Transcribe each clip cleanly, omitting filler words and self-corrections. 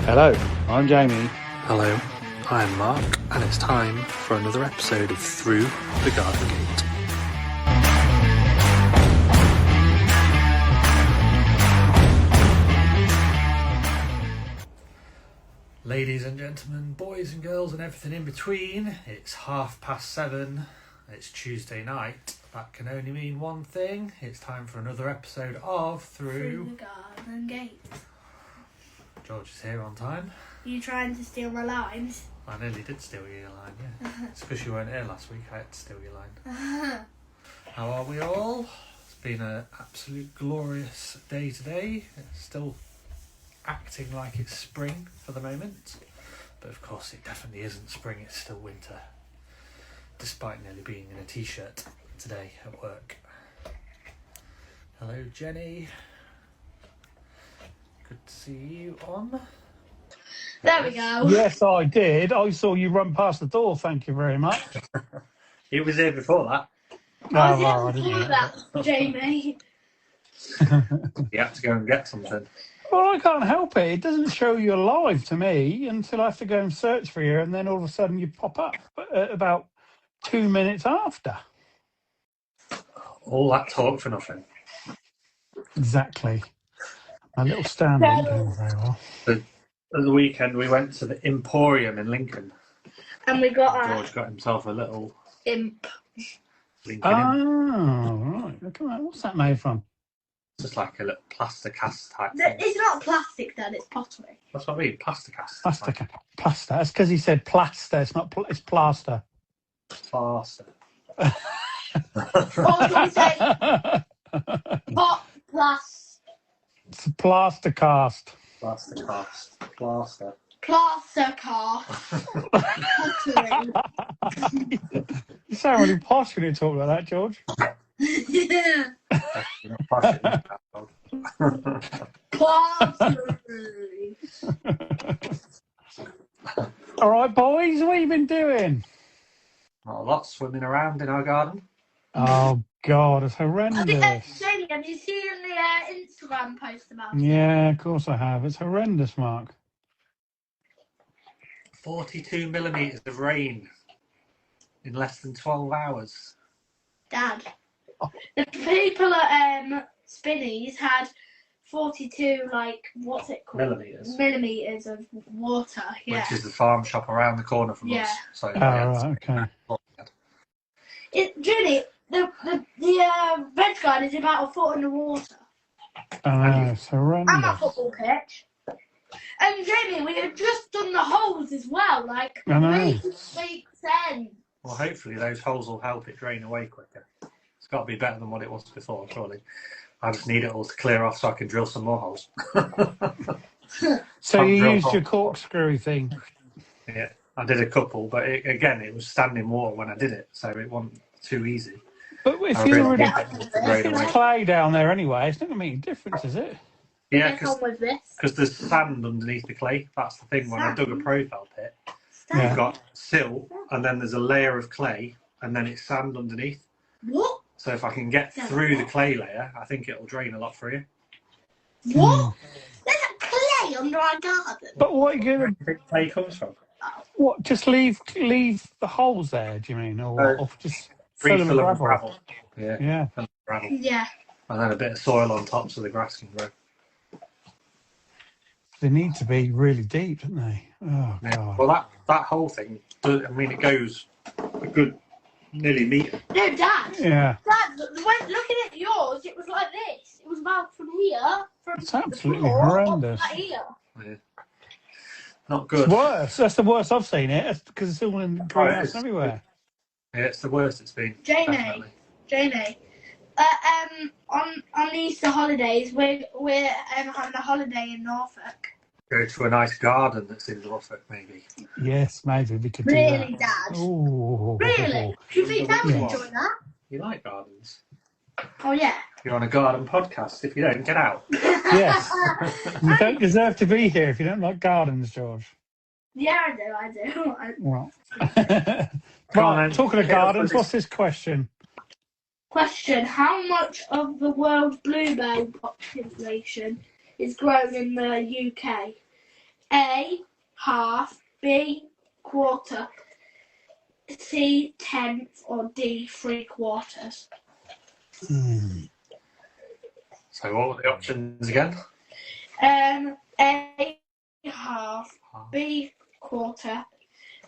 Hello, I'm Jamie. Hello, I'm Mark, and it's time for another episode of Through the Garden Gate. Ladies and gentlemen, boys and girls and everything in between, it's 7:30, it's Tuesday night. That can only mean one thing, it's time for another episode of Through the Garden Gate. George is here on time. You trying to steal my lines? I nearly did steal your line, yeah. It's because you weren't here last week, I had to steal your line. How are we all? It's been an absolute glorious day today. It's still acting like it's spring for the moment, but of course it definitely isn't spring, it's still winter, despite nearly being in a t-shirt today at work. Hello Jenny, good to see you on. There we go. Yes, I did. I saw you run past the door. Thank you very much. He was here before that. I was here before that, Jamie. You had to go and get something. Well, I can't help it. It doesn't show you alive to me until I have to go and search for you, and then all of a sudden you pop up about 2 minutes after. All that talk for nothing. Exactly. My little stand ain't doing very well. At the weekend we went to the Emporium in Lincoln. And we got George got himself a little imp. Lincoln imp. Oh, right. Look at that. What's that made from? Just like a little plaster cast type thing. It's not plastic, Dad. It's pottery. That's what I mean, plaster cast. Plaster. That's because he said plaster. It's not. It's plaster. Plaster. What did he say? Pot plus. It's a plaster cast. Plaster cast. Plaster. Plaster cast. Pottery. You sound really posh when you talk like that, George. Yeah. You're not pushing Pottery. All right, boys, what have you been doing? Not a lot, swimming around in our garden. Oh, God, it's horrendous. Jamie, have you seen the Instagram post about it? Yeah, of course I have. It's horrendous, Mark. 42 millimetres of rain in less than 12 hours. Dad, the people at Spinneys had 42, what's it called? Millimetres of water, yeah. Which is the farm shop around the corner from us. So, Right, okay. Julie, the veg garden is about a foot in the water. I know, it's horrendous. And a football pitch. And Jamie, we have just done the holes as well. I know. Makes sense. Well, hopefully those holes will help it drain away quicker. It's got to be better than what it was before, surely. I just need it all to clear off so I can drill some more holes. So you used your corkscrew thing? Yeah, I did a couple, but it was standing water when I did it, so it wasn't too easy. But if it's clay down there anyway, it's not going to make a difference, is it? Yeah, because there's sand underneath the clay. That's the thing. When I dug a profile pit, you've got silt, and then there's a layer of clay, and then it's sand underneath. What? So if I can get through the clay layer, I think it'll drain a lot for you. What? There's clay under our garden. But what are you going Where do you think clay comes from? What? Just leave the holes there? Do you mean, or just fill them with gravel? Yeah. Gravel. Yeah. And then a bit of soil on top so the grass can grow. They need to be really deep, don't they? Oh, yeah. God. Well, that whole thing, it goes a good nearly metre. No, Dad. Yeah. Dad, looking at yours, it was like this. It was about from here. It's absolutely horrendous. Here. Yeah. Not good. It's worse. That's the worst I've seen it. That's because it's all in grass everywhere. Yeah, it's the worst it's been. Jamie. On the Easter holidays, we're having a holiday in Norfolk. Go to a nice garden that's in Norfolk, maybe. Yes, maybe we could do Really, that. Dad? Ooh. Really? Do you think Dad would enjoy that? You like gardens? Oh, yeah. You're on a garden podcast. If you don't, get out. Yes. You don't deserve to be here if you don't like gardens, George. Yeah, I do. Well. Right, talking of gardens, what's this question? Question: how much of the world's bluebell population is grown in the UK? A, half, B, quarter, C, tenth, or D, three quarters. So what were the options again? A, half, B, quarter,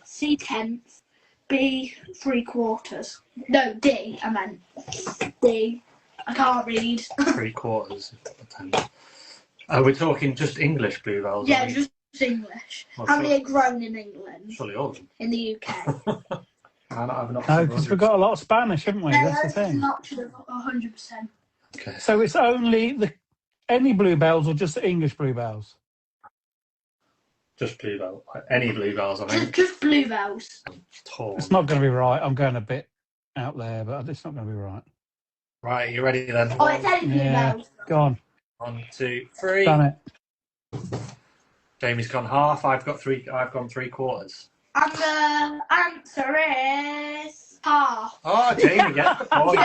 C, tenth, B, three quarters. No, D, I meant. D. I can't read. 3/4. Are we talking just English bluebells? Yeah, just English. Well, How many are grown in England? Surely all of them. In the UK? I don't have an option. No, because we've got a lot of Spanish, haven't we? That's the thing. An option of 100%. Okay. So it's only any bluebells or just the English bluebells? Just bluebell. Any bluebells, I think. Just bluebells. Torn. It's not going to be right. I'm going a bit out there, but it's not going to be right. Right, you ready then? Oh, it's any bluebells. Go on. 1, 2, 3. Done it. Jamie's gone half. I've gone 3/4. And the answer is half. Oh, Jamie gets the point.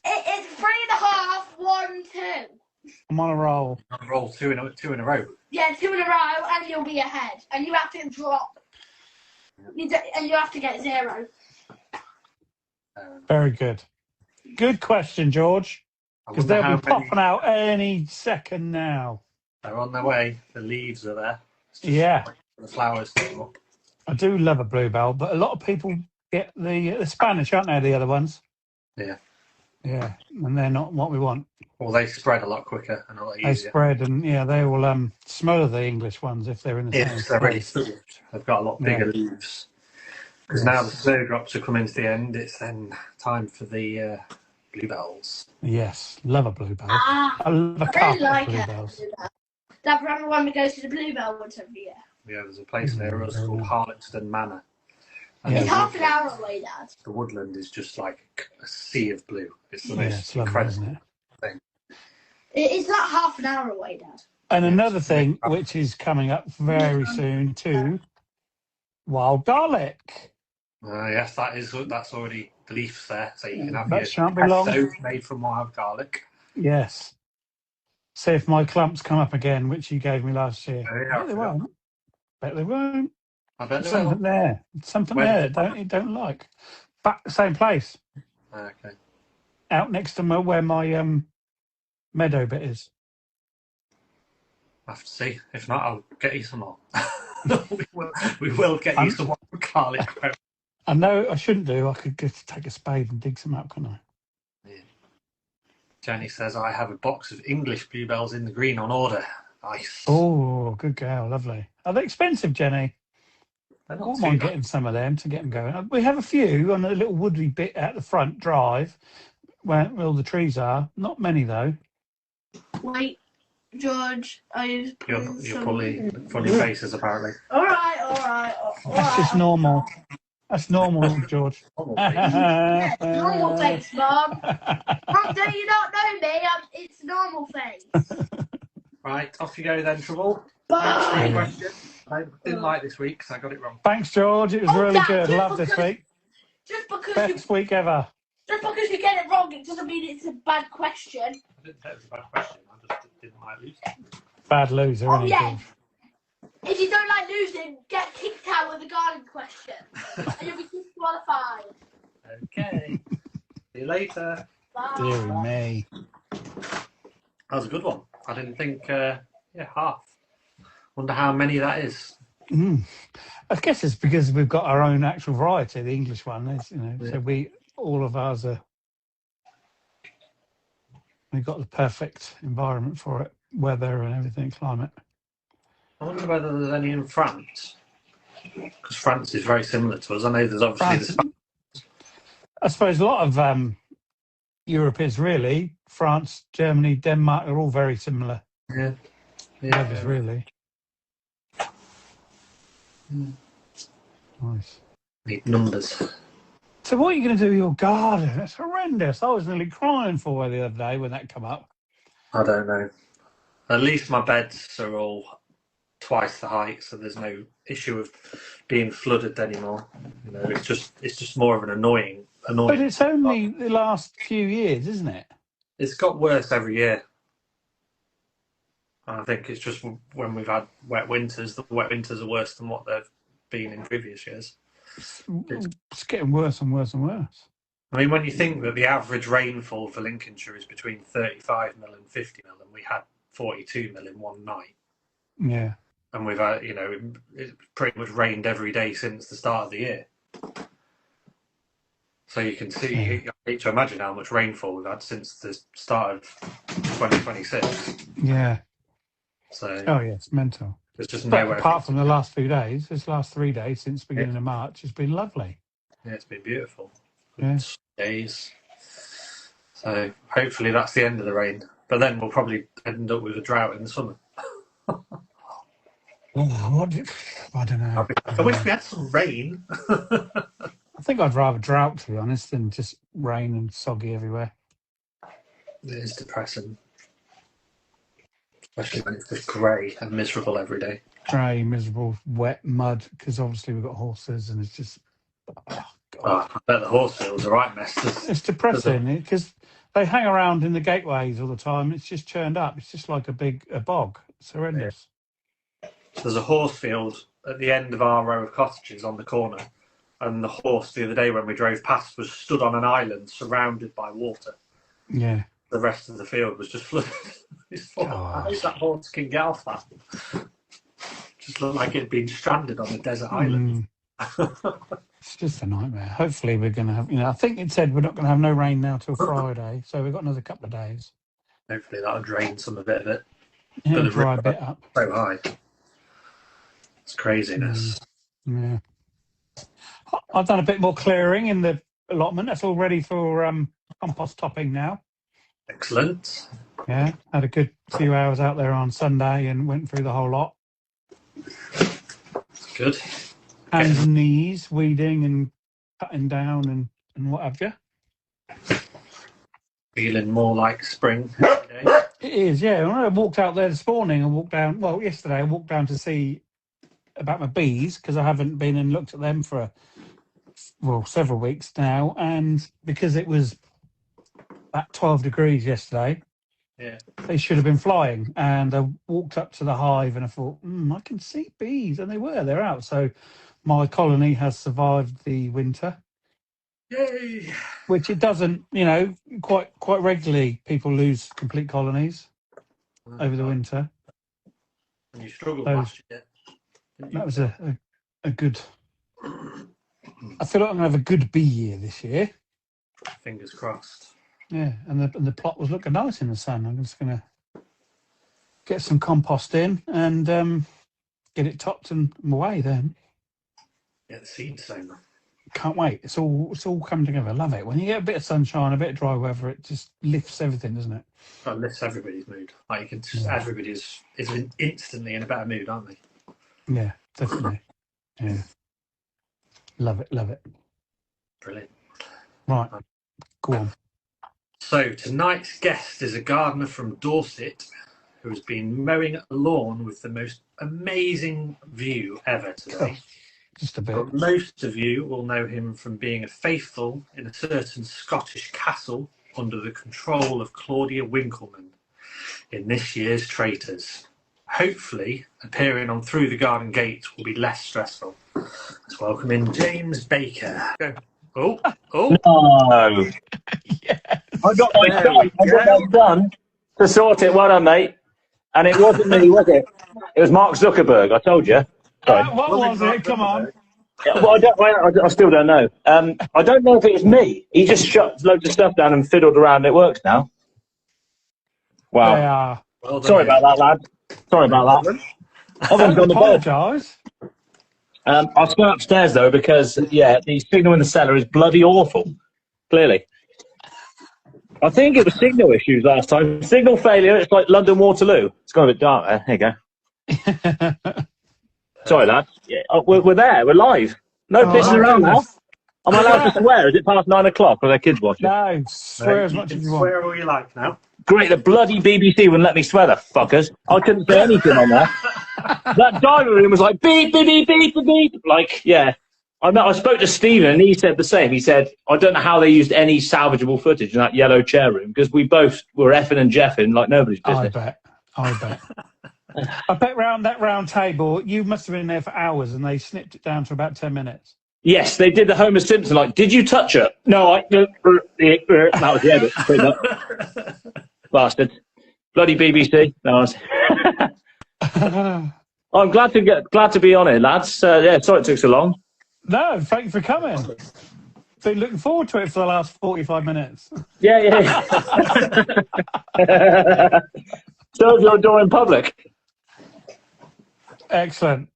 It's 3.5, 1, 2. I'm on a roll. Roll two in a row. Yeah, 2 in a row, and you'll be ahead. And you have to drop. And you have to get 0. Very good. Good question, George. Because they'll be popping out any second now. They're on their way. The leaves are there. Yeah. The flowers come up. I do love a bluebell, but a lot of people get the Spanish, aren't they, the other ones? Yeah. Yeah, and they're not what we want. Well, they spread a lot quicker and a lot easier. They spread, and they will smother the English ones if they're in the same they're really place. they've got a lot bigger leaves. Because now the snowdrops are coming to the end, it's then time for the bluebells. Yes, love a bluebell. I love a couple of bluebells. Dad, remember when we go to the Bluebell once every year? Yeah, there's a place near us called Harlexton Manor. And It's half an hour away, Dad. The woodland is just like a sea of blue. It's the most it's lovely, incredible isn't it? thing. It's not half an hour away, Dad. And another thing which is coming up very soon too, wild garlic. Yes, that's already the leaves there, so you can have That shan't be long. pesto made from wild garlic. Yes. See if my clumps come up again, which you gave me last year. Yeah, Bet they won't. Bet they won't. I bet Something they will. there. Something there that you don't like. Back same place. Okay. Out next to where my meadow bit is. I have to see. If not, I'll get you some more. we will get you some more garlic. I know I shouldn't do. I could just take a spade and dig some out, couldn't I? Yeah. Jenny says, I have a box of English bluebells in the green on order. Nice. Oh, good girl. Lovely. Are they expensive, Jenny? I wouldn't mind getting some of them to get them going. We have a few on a little woody bit at the front drive where all the trees are. Not many, though. Wait, George, You're probably funny faces, apparently. All right. That's just normal. That's normal, George. Yeah, normal face, Mum. Mum, do you not know me? It's normal face. Right, off you go then, Trouble. Bye. Question. I didn't like this week because I got it wrong. Thanks, George. It was really good. Love this week. Just because Best week ever. Just because you get it wrong, it doesn't mean it's a bad question. I didn't say it was a bad question. I just didn't like losing. Bad loser. Oh, yeah. If you don't like losing, get kicked out with a garden question. And you'll be disqualified. Okay. See you later. Bye. Dear me. That was a good one. I didn't think, half. Wonder how many that is. I guess it's because we've got our own actual variety. The English one is, so all of ours are. We've got the perfect environment for it, weather and everything, climate. I wonder whether there's any in France. Because France is very similar to us. I know there's obviously I suppose a lot of Europe is really. France, Germany, Denmark are all very similar. Yeah. Weathers, really. Nice. Need numbers. So what are you going to do with your garden? It's horrendous. I was nearly crying for it the other day when that came up. I don't know. At least my beds are all twice the height, so there's no issue of being flooded anymore. It's just more of an annoying. But it's only the last few years, isn't it? It's got worse every year. I think it's just when we've had wet winters, the wet winters are worse than what they've been in previous years. It's getting worse and worse and worse. I mean, when you think that the average rainfall for Lincolnshire is between 35 mil and 50 mil, and we had 42 mil in one night, Yeah. and we've had, it pretty much rained every day since the start of the year. So you can see, I hate to imagine how much rainfall we've had since the start of 2026. Yeah. So, oh yeah, it's mental. There's just but nowhere. Apart from the last 2 days, this last 3 days since the beginning of March, it's been lovely. Yeah, it's been beautiful. Yeah. Days. So hopefully that's the end of the rain. But then we'll probably end up with a drought in the summer. I don't know. I wish we had some rain. I think I'd rather drought, to be honest, than just rain and soggy everywhere. It is depressing. Especially when it's just grey and miserable every day. Grey, miserable, wet, mud, because obviously we've got horses and it's just... I bet the horse fields are right messed. It's depressing because they hang around in the gateways all the time. It's just churned up. It's just like a bog. It's horrendous. Yeah. There's a horse field at the end of our row of cottages on the corner, and the horse the other day when we drove past was stood on an island surrounded by water. Yeah. The rest of the field was just flooded. I hope that horse can get off that. Just looked like it had been stranded on a desert island. It's just a nightmare. Hopefully we're going to have, I think it said we're not going to have no rain now till Friday, so we've got another couple of days. Hopefully that'll drain some of it. Yeah, dry a bit up. So high. It's craziness. Yeah. I've done a bit more clearing in the allotment. That's all ready for compost topping now. Excellent. Yeah, had a good few hours out there on Sunday and went through the whole lot. That's good. Hands and knees, weeding and cutting down and what have you. Feeling more like spring every day. It is, yeah. When I walked out there this morning and yesterday I walked down to see about my bees because I haven't been and looked at them for several weeks now, and because it was about 12 degrees yesterday, they should have been flying. And I walked up to the hive and I thought, I can see bees, and they're out. So my colony has survived the winter. Yay! Which it doesn't, quite regularly people lose complete colonies over the winter. And you struggled last year. That was a good... I feel like I'm going to have a good bee year this year. Fingers crossed. Yeah, and the plot was looking nice in the sun. I'm just going to get some compost in and get it topped and away then. Get the seeds sown. Can't wait. It's all coming together. I love it. When you get a bit of sunshine, a bit of dry weather, it just lifts everything, doesn't it? It lifts everybody's mood. Like you can just, everybody is instantly in a better mood, aren't they? Yeah, definitely. Yeah. Love it. Brilliant. Right, go on. So tonight's guest is a gardener from Dorset who has been mowing a lawn with the most amazing view ever today. Just a bit. But most of you will know him from being a faithful in a certain Scottish castle under the control of Claudia Winkleman in this year's Traitors. Hopefully, appearing on Through the Garden Gate will be less stressful. Let's welcome in James Baker. Go. Oh. No. Yes. I got my son to sort it. Well done, mate. And it wasn't me, was it? It was Mark Zuckerberg. I told you. Sorry. What was it? Come on. Yeah, well, I still don't know. I don't know if it was me. He just shut loads of stuff down and fiddled around. It works now. Wow. They are. Well done, sorry about that, lad. Sorry about that. Everyone's gone to bed. Apologise. I'll go upstairs though because the signal in the cellar is bloody awful. Clearly, I think it was signal issues last time. Signal failure. It's like London Waterloo. It's gone a bit dark there. There you go. Sorry, lad. Yeah, we're there. We're live. No pissing around now. Am I allowed to swear? Is it past 9 o'clock? Or are there kids watching? No, swear as much as you want. Swear all you like now. Great, the bloody BBC wouldn't let me swear, the fuckers. I couldn't say anything on there. That diary room was like beep, beep, beep, beep, beep. Like, yeah. I spoke to Stephen, and he said the same. He said, I don't know how they used any salvageable footage in that yellow chair room, because we both were effing and jeffing like nobody's business. I bet. I bet round that round table, you must have been there for hours, and they snipped it down to about 10 minutes. Yes, they did the Homer Simpson, like, did you touch her? No, that was the edit, pretty much. Bastard. Bloody BBC. No, I'm glad to be on it, lads. Yeah, sorry it took so long. No, thank you for coming. Been looking forward to it for the last 45 minutes. Yeah. Serve your door in public. Excellent.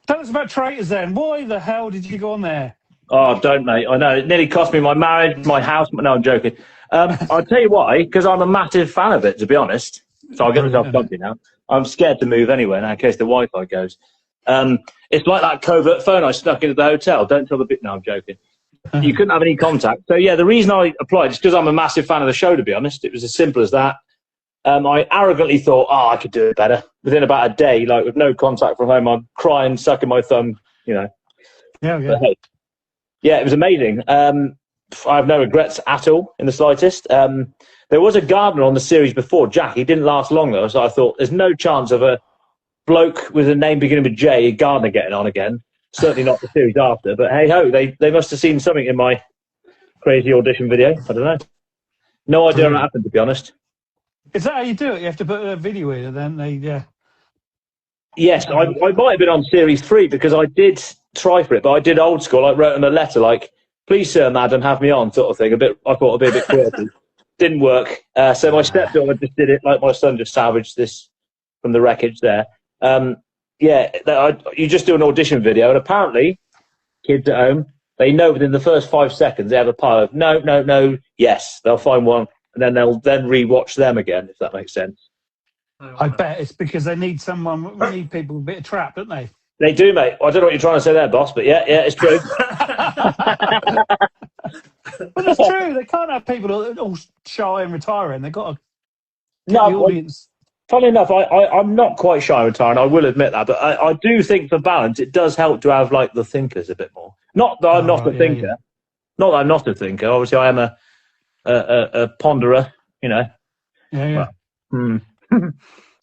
Tell us about Traitors then. Why the hell did you go on there? Oh, don't, mate. I know. It nearly cost me my marriage, my house. No, I'm joking. I'll tell you why, because I'm a massive fan of it, to be honest. So I'll get myself comfy now. I'm scared to move anyway now in case the Wi-Fi goes. It's like that covert phone I snuck into the hotel. Don't tell the bit. No, I'm joking. You couldn't have any contact. So, yeah, the reason I applied is because I'm a massive fan of the show, to be honest. It was as simple as that. I arrogantly thought, I could do it better. Within about a day, like with no contact from home, I'm crying, sucking my thumb, you know. Yeah. But, hey, yeah, it was amazing. I have no regrets at all in the slightest. There was a gardener on the series before, Jack. He didn't last long, though, so I thought there's no chance of a bloke with a name beginning with J, a gardener, getting on again. Certainly not the series after. But hey-ho, they must have seen something in my crazy audition video. I don't know. No idea what happened, to be honest. Is that how you do it? You have to put a video in and then they... Yes, I might have been on series 3 because I did try for it, but I did old school. I wrote them a letter like, please, sir, madam, have me on, sort of thing. I thought it'd be a bit quirky. Didn't work. So my stepdaughter just did it like my son just salvaged this from the wreckage there. You just do an audition video, and apparently, kids at home, they know within the first 5 seconds they have a pile of no, yes. They'll find one, and then they'll re-watch them again, if that makes sense. I bet it's because they need someone. We need people with a bit of trap, don't they? They do, mate. I don't know what you're trying to say there, boss, but yeah, it's true. But it's true. They can't have people all shy and retiring. They've got to get the audience. Funny enough, I'm not quite shy and retiring. I will admit that, but I do think for balance, it does help to have like the thinkers a bit more. Not that I'm not a thinker. Yeah. Not that I'm not a thinker. Obviously, I am a ponderer. You know. Yeah.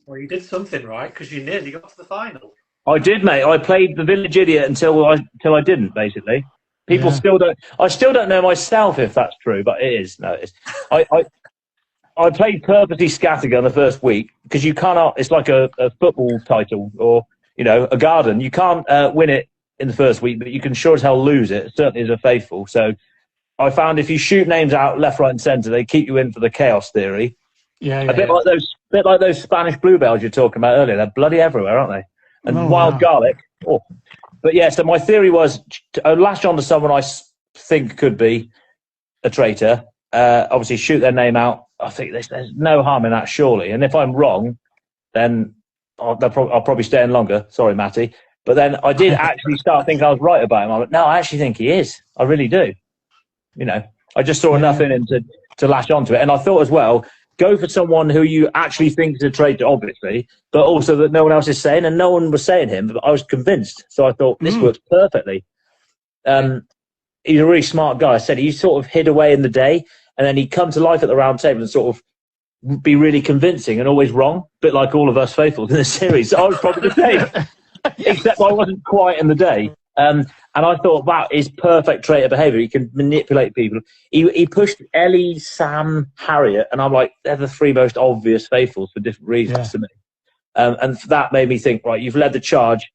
Well, you did something right because you nearly got to the final. I did, mate. I played the village idiot until I didn't. Basically, people still don't. I still don't know myself if that's true, but it is. No, it is. I played purposely scattergun the first week because you cannot. It's like a football title or a garden. You can't win it in the first week, but you can sure as hell lose it. Certainly as a faithful. So I found if you shoot names out left, right, and centre, they keep you in for the chaos theory. A bit like those Spanish bluebells you're talking about earlier. They're bloody everywhere, aren't they? And wild garlic. Oh. But yeah, so my theory was to latch on to someone I think could be a traitor. Obviously, shoot their name out. I think there's no harm in that, surely. And if I'm wrong, then I'll probably stay in longer. Sorry, Matty. But then I did actually start thinking I was right about him. I'm like, no, I actually think he is. I really do. I just saw enough in him to latch onto it. And I thought as well, go for someone who you actually think is a traitor, obviously, but also that no one else is saying, and no one was saying him, but I was convinced. So I thought, this works perfectly. He's a really smart guy. I said he sort of hid away in the day, and then he'd come to life at the round table and sort of be really convincing and always wrong, a bit like all of us faithfuls in the series. So I was probably the same, except I wasn't quite in the day. And I thought that is perfect traitor behaviour. He can manipulate people. He pushed Ellie, Sam, Harriet, and I'm like, they're the 3 most obvious faithfuls for different reasons to me. And that made me think, right, you've led the charge.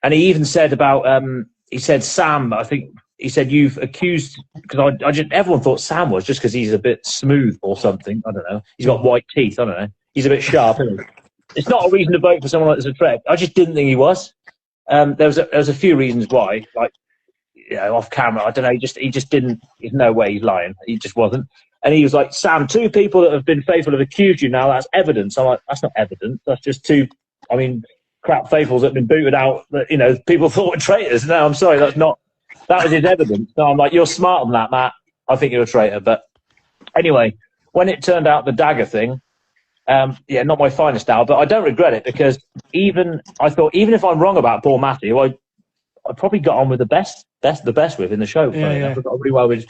And he even said about, he said, Sam, I think, he said, you've accused, because everyone thought Sam was, just because he's a bit smooth or something. I don't know. He's got white teeth. I don't know. He's a bit sharp, isn't he? It's not a reason to vote for someone like this a threat. I just didn't think he was. There was a few reasons why, like, off camera, I don't know, he just didn't, there's no way he's lying. He just wasn't. And he was like, Sam, 2 people that have been faithful have accused you now, that's evidence. I'm like, that's not evidence, that's just 2, crap faithfuls that have been booted out that, people thought were traitors. No, I'm sorry, that was his evidence. No, I'm like, you're smart on that, Matt. I think you're a traitor. But anyway, when it turned out the dagger thing, not my finest hour, but I don't regret it because I thought even if I'm wrong about poor Matthew, I probably got on with the best with in the show. Funny enough. I got on really well with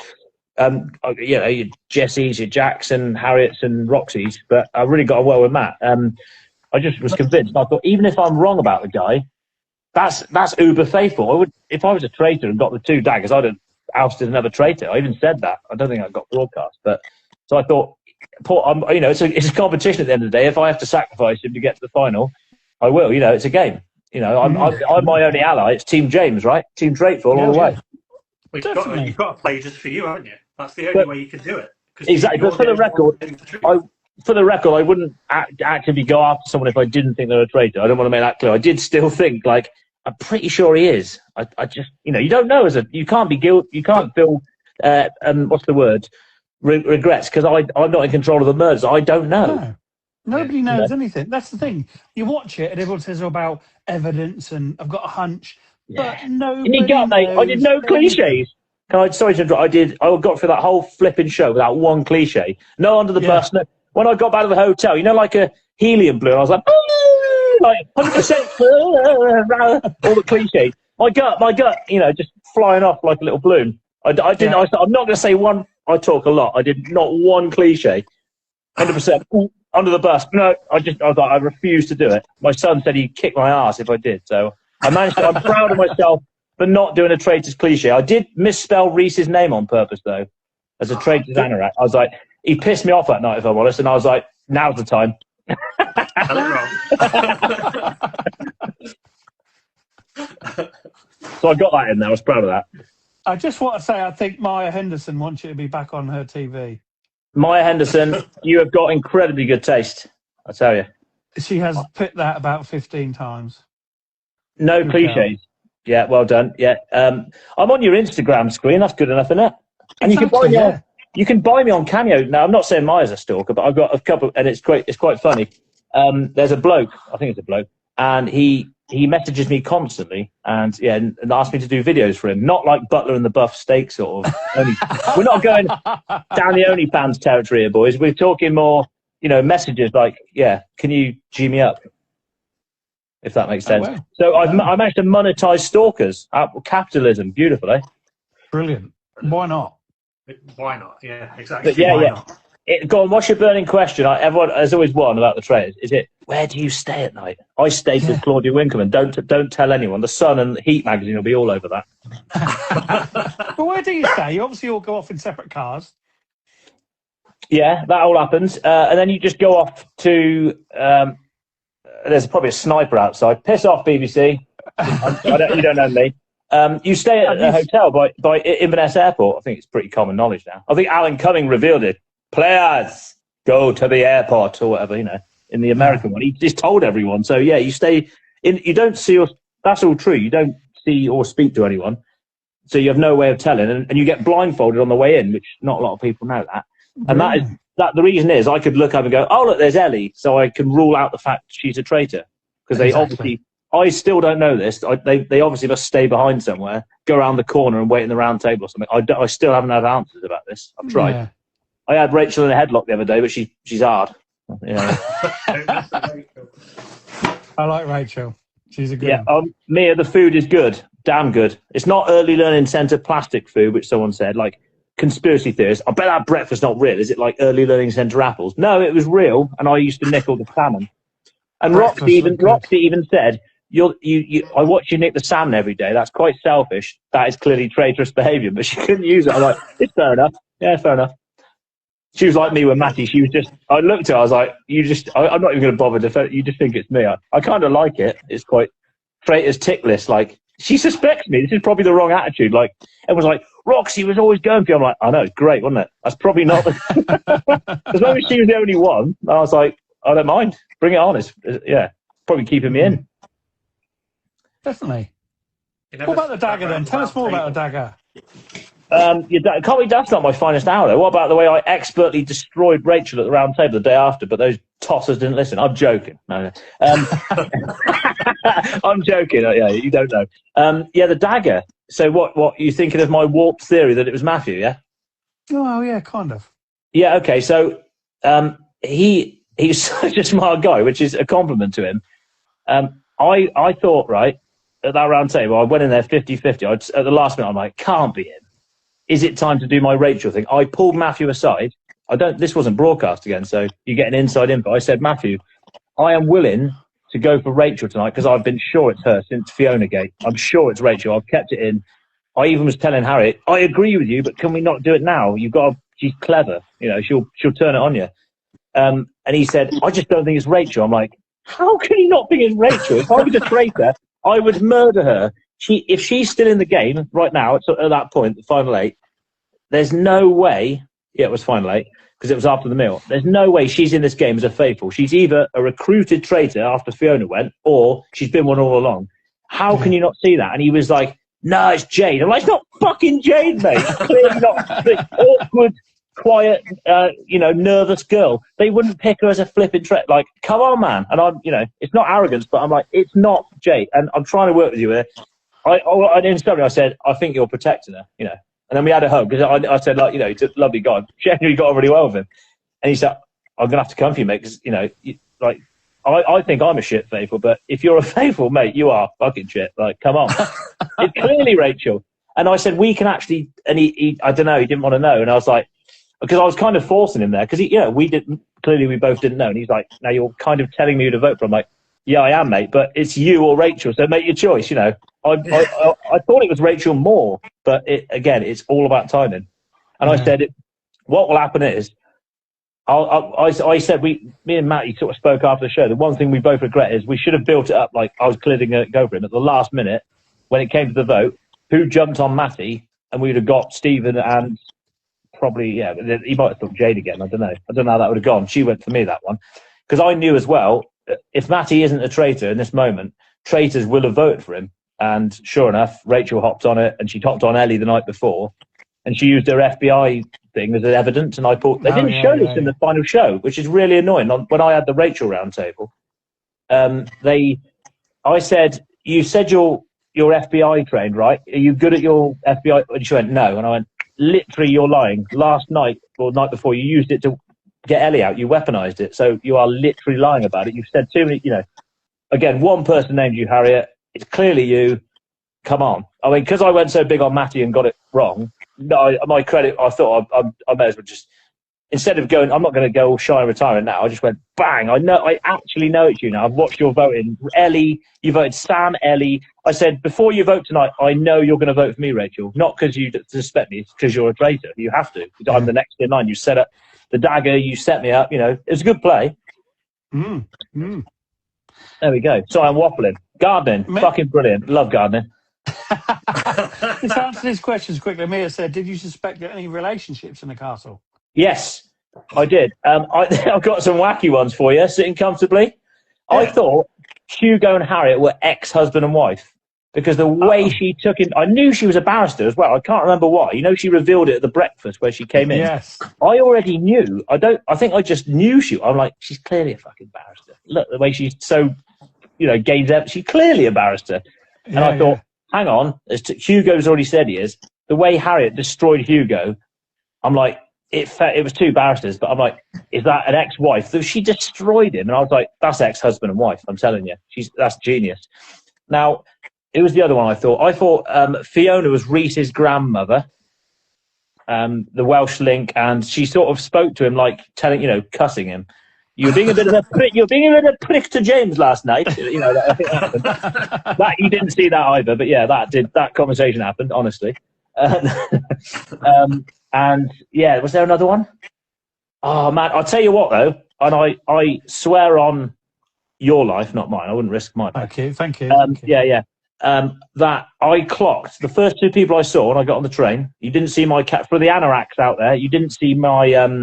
your Jessies, your Jackson, Harriets, and Roxy's, but I really got on well with Matt. I just was convinced. I thought, even if I'm wrong about the guy, that's uber faithful. If I was a traitor and got the 2 daggers, I'd have ousted another traitor. I even said that. I don't think I got broadcast, but so I thought, it's a competition at the end of the day. If I have to sacrifice him to get to the final, I will. It's a game. I'm my only ally. It's Team James, right? Team Traitful all the way. Well, you've got to play just for you, haven't you? That's the only way you can do it. Exactly. But for the record, I wouldn't actively go after someone if I didn't think they were a traitor. I don't want to make that clear. I did still think, like, I'm pretty sure he is. I just, you don't know you can't be guilty. You can't feel, what's the word? Regrets, because I'm not in control of the murders. I don't know. No. Nobody knows anything. That's the thing. You watch it and everyone says about evidence and I've got a hunch, but nobody knows. I did no cliches. Sorry to interrupt. I got through that whole flipping show without one cliche. No under the bus. No. When I got back to the hotel, like a helium balloon, I was like, like 100% all the cliches. My gut, just flying off like a little balloon. I'm not going to say one. I talk a lot. I did not one cliche. 100% under the bus. No, I was like, I refused to do it. My son said he'd kick my ass if I did. So I managed to. I'm proud of myself for not doing a traitor's cliche. I did misspell Reese's name on purpose though, as a traitor's anorak. I was like, he pissed me off that night, if I'm honest, and I was like, now's the time. So I got that in there. I was proud of that. I just want to say, I think Maya Henderson wants you to be back on her TV. Maya Henderson, you have got incredibly good taste, I tell you. She has put that about 15 times. No cliches. Yeah, well done. Yeah, I'm on your Instagram screen. That's good enough, isn't it? And Exactly, you can buy me on Cameo. Now, I'm not saying Maya's a stalker, but I've got a couple, and it's quite funny. There's a bloke, I think it's a bloke, and he messages me constantly, and asks me to do videos for him. Not like Butler and the Buff steak sort of. We're not going down the OnlyFans territory here, boys. We're talking more, messages like, can you G me up? If that makes sense. Oh, wow. So I managed to monetize stalkers. Capitalism, beautiful, eh? Brilliant. Why not? Why not? Yeah, exactly. But why not? Go on, what's your burning question? There's always one about the traitors. Is it, where do you stay at night? I stayed with Claudia Winkleman. Don't tell anyone. The Sun and Heat magazine will be all over that. But where do you stay? You obviously all go off in separate cars. Yeah, that all happens. And then you just go off to... there's probably a sniper outside. Piss off, BBC. You don't know me. You stay at a hotel by Inverness Airport. I think it's pretty common knowledge now. I think Alan Cumming revealed it. Players, go to the airport or whatever, in the American one. He just told everyone. So, you stay in. You don't see, that's all true. You don't see or speak to anyone. So you have no way of telling. And you get blindfolded on the way in, which not a lot of people know that. And the reason is I could look up and go, oh, look, there's Ellie. So I can rule out the fact she's a traitor. Because they obviously, I still don't know this. They obviously must stay behind somewhere, go around the corner and wait in the round table or something. I still haven't had answers about this. I've tried. Yeah. I had Rachel in a headlock the other day, but she's hard. I like Rachel. She's a good one. Mia, the food is good. Damn good. It's not early learning centre plastic food, which someone said, like conspiracy theorists. I bet that breakfast's not real. Is it like early learning centre apples? No, it was real, and I used to nickle the salmon. And Roxy even said, I watch you nick the salmon every day. That's quite selfish. That is clearly traitorous behaviour, but she couldn't use it. I'm like, it's fair enough. Yeah, fair enough. She was like me with Matty. She was just, I looked at her, I was like, I'm not even going to bother defend. You just think it's me. I kind of like it. It's quite traitor's tick list. Like, she suspects me. This is probably the wrong attitude. Like, everyone's like, Roxy was always going for you. I'm like, I know, it's great, wasn't it? That's probably not. As long as she was the only one, I was like, I don't mind. Bring it on. It's probably keeping me in. Definitely. What about the dagger then? Tell us more about the dagger. That's not my finest hour though. What about the way I expertly destroyed Rachel at the round table the day after, but those tossers didn't listen? I'm joking. No. I'm joking. Yeah, you don't know. The dagger. So what you thinking of my warped theory that it was Matthew? Yeah. Oh yeah, kind of. Yeah. Okay. So he's such a smart guy, which is a compliment to him. I thought, right, at that round table, I went in there 50-50. At the last minute, I'm like, can't be him. Is it time to do my Rachel thing? I pulled Matthew aside. This wasn't broadcast again, so you get an inside info. I said, Matthew, I am willing to go for Rachel tonight because I've been sure it's her since Fiona Gate. I'm sure it's Rachel. I've kept it in. I even was telling Harriet, I agree with you, but can we not do it now? She's clever. She'll turn it on you. And he said, I just don't think it's Rachel. I'm like, how can you not think it's Rachel? If I was a traitor, I would murder her. If she's still in the game right now, at that point, the final 8, there's no way. Yeah, it was final 8 because it was after the meal. There's no way she's in this game as a faithful. She's either a recruited traitor after Fiona went, or she's been one all along. How can you not see that? And he was like, no, it's Jade. I'm like, it's not fucking Jade, mate. It's clearly not the awkward, quiet, nervous girl. They wouldn't pick her as a flipping traitor. Like, come on, man. And it's not arrogance, but I'm like, it's not Jade. And I'm trying to work with you here. I said, I think you're protecting her, And then we had a hug because I said, he's a lovely guy. Genuinely got on really well with him. And he said, I'm going to have to come for you, mate, because, I think I'm a shit faithful, but if you're a faithful, mate, you are fucking shit. Like, come on. It's clearly Rachel. And I said, we can actually, and he I don't know, he didn't want to know. And I was like, because I was kind of forcing him there, because, we both didn't know. And he's like, now you're kind of telling me who to vote for. I'm like, yeah, I am, mate, but it's you or Rachel, so make your choice, I thought it was Rachel more, but it's all about timing. And I said, what will happen is, I said, me and Matty sort of spoke after the show. The one thing we both regret is we should have built it up like I was clearly going to go for him at the last minute when it came to the vote. Who jumped on Matty, and we would have got Stephen and probably, he might have thought Jade again. I don't know how that would have gone. She went for me, that one. Because I knew as well, if Matty isn't a traitor in this moment, traitors will have voted for him. And sure enough, Rachel hopped on it, and she hopped on Ellie the night before, and she used her FBI thing as evidence. And I thought they didn't show this in the final show, which is really annoying. When I had the Rachel round table, I said, you said you're FBI trained, right? Are you good at your FBI? And she went, no. And I went, literally, you're lying. Last night or night before, you used it to get Ellie out. You weaponized it. So you are literally lying about it. You've said too many, again, one person named you Harriet. It's clearly you. Come on. I mean, because I went so big on Matty and got it wrong, my credit, I thought I may as well just, instead of going, I'm not going to go all shy and retiring now. I just went, bang. I actually know it's you now. I've watched your voting. Ellie, you voted Sam, Ellie. I said, before you vote tonight, I know you're going to vote for me, Rachel. Not because you suspect me, it's because you're a traitor. You have to. I'm the next in line. You set up the dagger. You set me up. It was a good play. There we go. So I'm waffling. Gardening. Fucking brilliant. Love gardening. Let's answer these questions quickly. Mia said, did you suspect any relationships in the castle? Yes, I did. I've got some wacky ones for you, sitting comfortably. Yeah. I thought Hugo and Harriet were ex-husband and wife because the way she took him, I knew she was a barrister as well. I can't remember why. She revealed it at the breakfast where she came in. Yes. I already knew. I think I just knew I'm like, she's clearly a fucking barrister. Look, the way she's so, gains up. She's clearly a barrister. And I thought, hang on, Hugo's already said he is. The way Harriet destroyed Hugo, I'm like, it was two barristers, but I'm like, is that an ex-wife? So she destroyed him. And I was like, that's ex-husband and wife, I'm telling you. That's genius. Now, it was the other one I thought. I thought Fiona was Reese's grandmother, the Welsh link, and she sort of spoke to him like cussing him. You're being a bit of a prick. You're being a bit of a prick to James last night. I think that happened. That he didn't see that either, but yeah, that conversation happened. Honestly, and yeah, was there another one? Oh man, I'll tell you what though, and I swear on your life, not mine. I wouldn't risk mine. Thank you. Thank you. Yeah. That I clocked the first two people I saw when I got on the train. You didn't see my cat for the anoraks out there. You didn't see my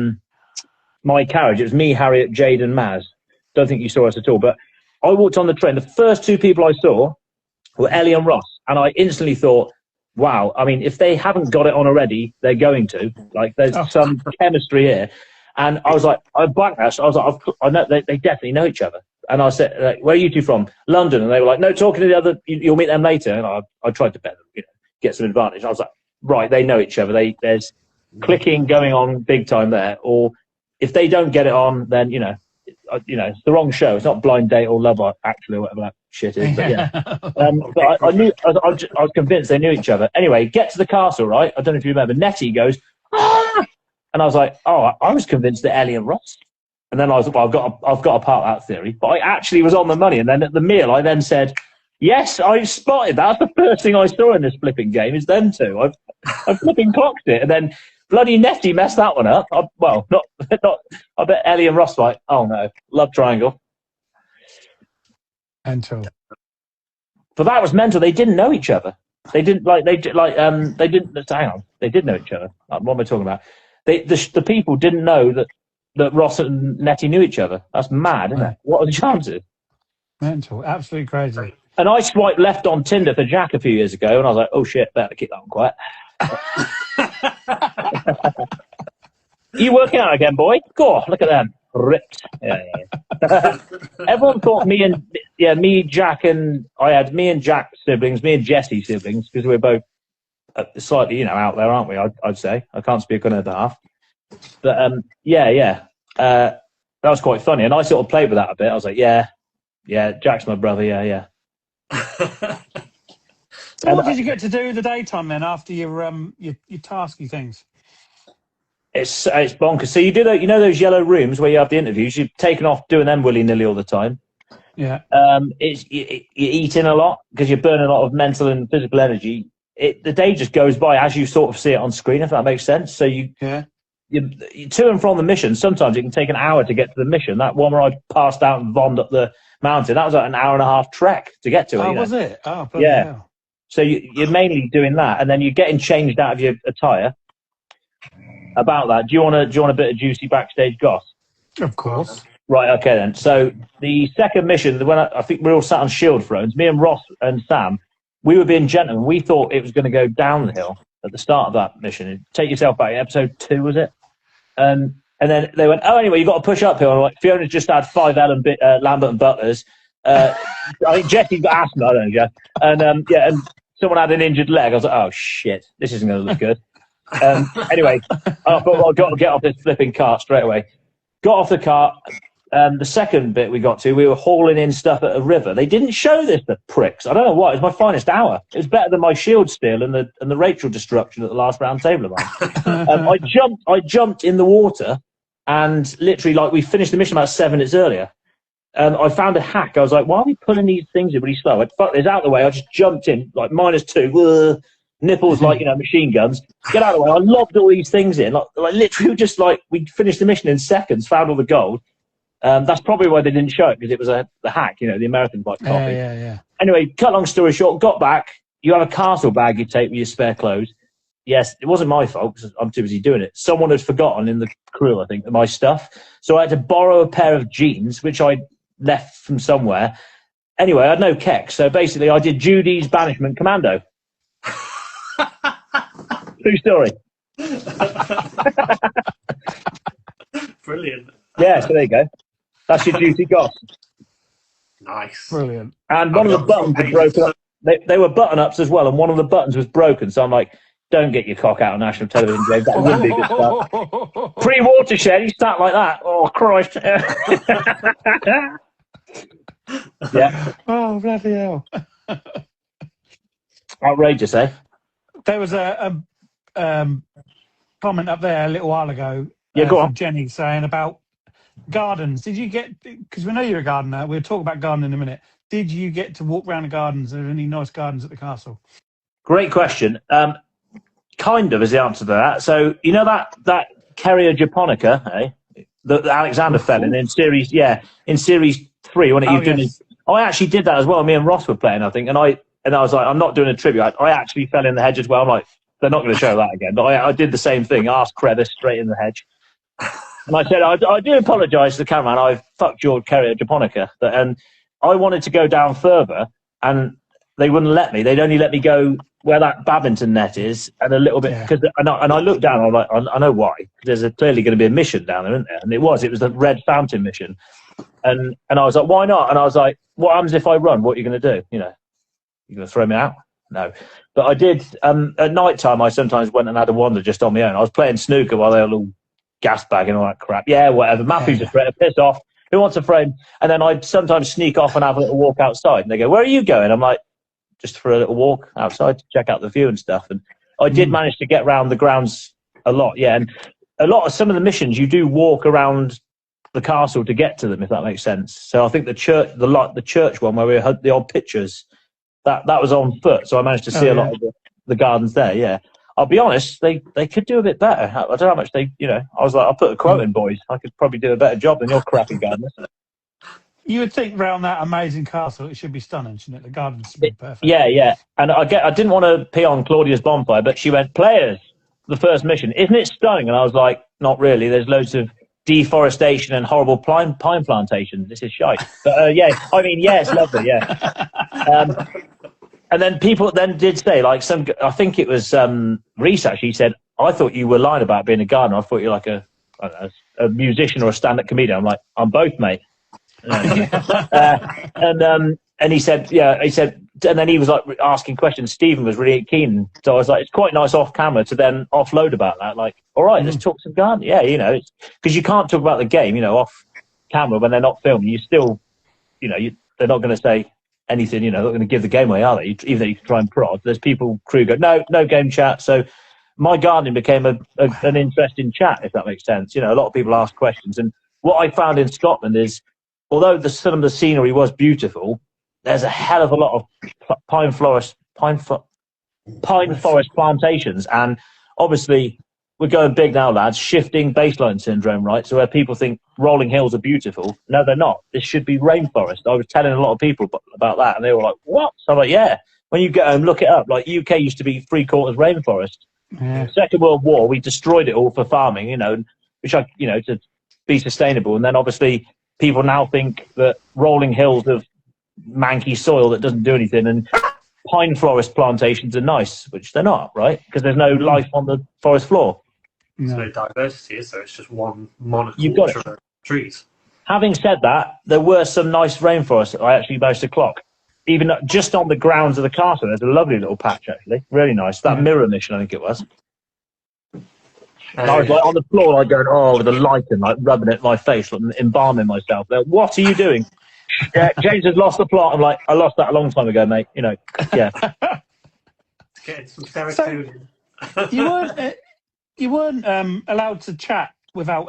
my carriage. It was me, Harriet, Jade, and Maz. Don't think you saw us at all. But I walked on the train. The first two people I saw were Ellie and Ross, and I instantly thought, wow. I mean, if they haven't got it on already, they're going to. Like, there's some chemistry here. And I was like, I blanked out. So I was like, I know they definitely know each other. And I said, like, where are you two from? London. And they were like, no, talking to the other, you'll meet them later. And I tried to bet them, get some advantage. I was like, right, they know each other. There's clicking going on big time there. Or if they don't get it on, then, it's the wrong show. It's not Blind Date or Love Actually or whatever that shit is. But yeah. But I was convinced they knew each other. Anyway, get to the castle, right? I don't know if you remember. Nettie goes, ah! And I was like, oh, I was convinced that Ellie and Ross. And then I was like, well, I've got a part of that theory. But I actually was on the money. And then at the meal, I then said, yes, I spotted that. That's the first thing I saw in this flipping game is them two. I've flipping clocked it. And then bloody Nettie messed that one up. Not. I bet Ellie and Ross like, oh no, love triangle. Mental. But that was mental. They didn't know each other. They didn't like. They didn't. Hang on. They did know each other. What am I talking about? The people didn't know that Ross and Nettie knew each other. That's mad, isn't it? What are the chances? Mental. Absolutely crazy. And I swiped left on Tinder for Jack a few years ago, and I was like, oh shit, better keep that one quiet. You working out again, boy? Go, look at them. Ripped. Yeah. Everyone thought me and Jack siblings, me and Jesse siblings, because we're both slightly, out there, aren't we? I'd say. I can't speak on her behalf. But that was quite funny, and I sort of played with that a bit. I was like, yeah, Jack's my brother, yeah. So what did you get to do in the daytime then after your tasky things? It's bonkers. So you do those yellow rooms where you have the interviews. You've taken off doing them willy-nilly all the time. Yeah. You're eating a lot because you're burning a lot of mental and physical energy. The day just goes by as you sort of see it on screen, if that makes sense. So you're to and from the mission. Sometimes it can take an hour to get to the mission. That one where I passed out and vomed up the mountain, that was like an hour and a half trek to get to it. Oh, was it? Oh, yeah. Hell. So you're mainly doing that, and then you're getting changed out of your attire. About that, do you want a bit of juicy backstage goss? Of course. Right, okay then. So the second mission, when I think we were all sat on shield thrones, me and Ross and Sam, we were being gentlemen. We thought it was going to go downhill at the start of that mission. Take yourself back, episode 2, was it? And then they went, oh, anyway, you've got to push uphill. I'm like, Fiona's just had 5 Lambert and Butlers. I think Jesse's got asthma, I don't know, Jeff. And and someone had an injured leg. I was like, oh shit, this isn't going to look good. Anyway, I thought, well, I've got to get off this flipping cart straight away. Got off the cart. The second bit we were hauling in stuff at a river. They didn't show this, the pricks. I don't know why. It was my finest hour. It was better than my shield steal and the Rachel destruction at the last round table of mine. I jumped in the water, and literally, like, we finished the mission about 7 minutes earlier. I found a hack. I was like, why are we pulling these things in really slow? I went, fuck this, out of the way. I just jumped in, like, -2, nipples like, machine guns. Get out of the way. I lobbed all these things in. Like literally, just like, we finished the mission in seconds, found all the gold. That's probably why they didn't show it, because it was the hack, the American copy. Yeah. Anyway, cut long story short, got back. You have a castle bag you take with your spare clothes. Yes, it wasn't my fault because I'm too busy doing it. Someone had forgotten in the crew, I think, my stuff. So I had to borrow a pair of jeans, which I left from somewhere. Anyway, I had no kecks. So basically, I did Judy's Banishment Commando. True story. Brilliant. Yeah, so there you go. That's your juicy goss. Nice. Brilliant. And one of the buttons had broken up. They were button-ups as well, and one of the buttons was broken. So I'm like, don't get your cock out on national television, James. That wouldn't be good stuff. Pre-watershed, he sat like that. Oh, Christ. Yeah. Oh, bloody hell. Outrageous, eh? There was a comment up there a little while ago. Yeah, go on. Jenny saying about gardens. Did you get, because we know you're a gardener, we'll talk about gardening in a minute. Did you get to walk around the gardens? Are there any nice gardens at the castle? Great question. Kind of is the answer to that. So, that Carrier Japonica, eh? That Alexander fell in series, in series 3 when it yes. I actually did that as well. Me and Ross were playing, I think, and I was like, I'm not doing a tribute. I actually fell in the hedge as well. I'm like, they're not going to show that again. But I did the same thing. Arse crevice straight in the hedge. And I said, I do apologise to the cameraman. I fucked your Carrier Japonica. And I wanted to go down further, and they wouldn't let me. They'd only let me go where that badminton net is, and a little bit. And I looked down. I'm like, I know why. There's clearly going to be a mission down there, isn't there? And it was the Red Fountain mission. And I was like, why not? And I was like, what happens if I run? What are you going to do? You're going to throw me out? No. But I did. At night time, I sometimes went and had a wander just on my own. I was playing snooker while they were all gas bagging all that crap. Yeah, whatever. Matthew's a threat. Piss off. Who wants a frame? And then I'd sometimes sneak off and have a little walk outside. And they go, where are you going? I'm like, just for a little walk outside to check out the view and stuff. And I did manage to get around the grounds a lot, yeah. And some of the missions, you do walk around the castle to get to them, if that makes sense. So I think the church one where we had the old pictures, that was on foot. So I managed to see a lot of the gardens there, yeah. I'll be honest, they could do a bit better. I don't know how much I was like, I'll put a quote in, boys. I could probably do a better job than your crappy gardeners. You would think round that amazing castle, it should be stunning, shouldn't it? The gardens should be perfect. Yeah. And I didn't want to pee on Claudia's bonfire, but she went, players, the first mission, isn't it stunning? And I was like, not really. There's loads of deforestation and horrible pine plantations. This is shite. But it's lovely, yeah. And then people then did say, like, I think it was Reese actually said, I thought you were lying about being a gardener. I thought you're like a musician or a stand-up comedian. I'm like, I'm both, mate. And he said, and then he was like asking questions. Stephen was really keen. So I was like, it's quite nice off camera to then offload about that. Like, all right, let's talk some gardening. Yeah, because you can't talk about the game, off camera when they're not filming. You still, they're not going to say anything, they're not going to give the game away, are they? Even though you can try and prod. There's crew go, no game chat. So my gardening became an interesting chat, if that makes sense. A lot of people ask questions. And what I found in Scotland is, although some of the scenery was beautiful, there's a hell of a lot of pine forest plantations. And obviously, we're going big now, lads, shifting baseline syndrome, right? So where people think rolling hills are beautiful, no, they're not. This should be rainforest. I was telling a lot of people about that, and they were like, what? So I'm like, yeah. When you get home, look it up. Like, UK used to be 3/4 rainforest. Yeah. Second World War, we destroyed it all for farming, to be sustainable. And then obviously people now think that rolling hills of manky soil that doesn't do anything and pine forest plantations are nice, which they're not, right? Because there's no life on the forest floor. There's no diversity, is there? It's just one You've got monoculture of trees. Having said that, there were some nice rainforests that I actually managed to clock. Even just on the grounds of the castle, there's a lovely little patch, actually. Really nice. That mirror mission, I think it was. And I was like on the floor, like going, with the lichen, like rubbing it in my face, like, embalming myself. Like, what are you doing? James has lost the plot. I'm like, I lost that a long time ago, mate. Yeah. Getting some serotonin. You weren't allowed to chat without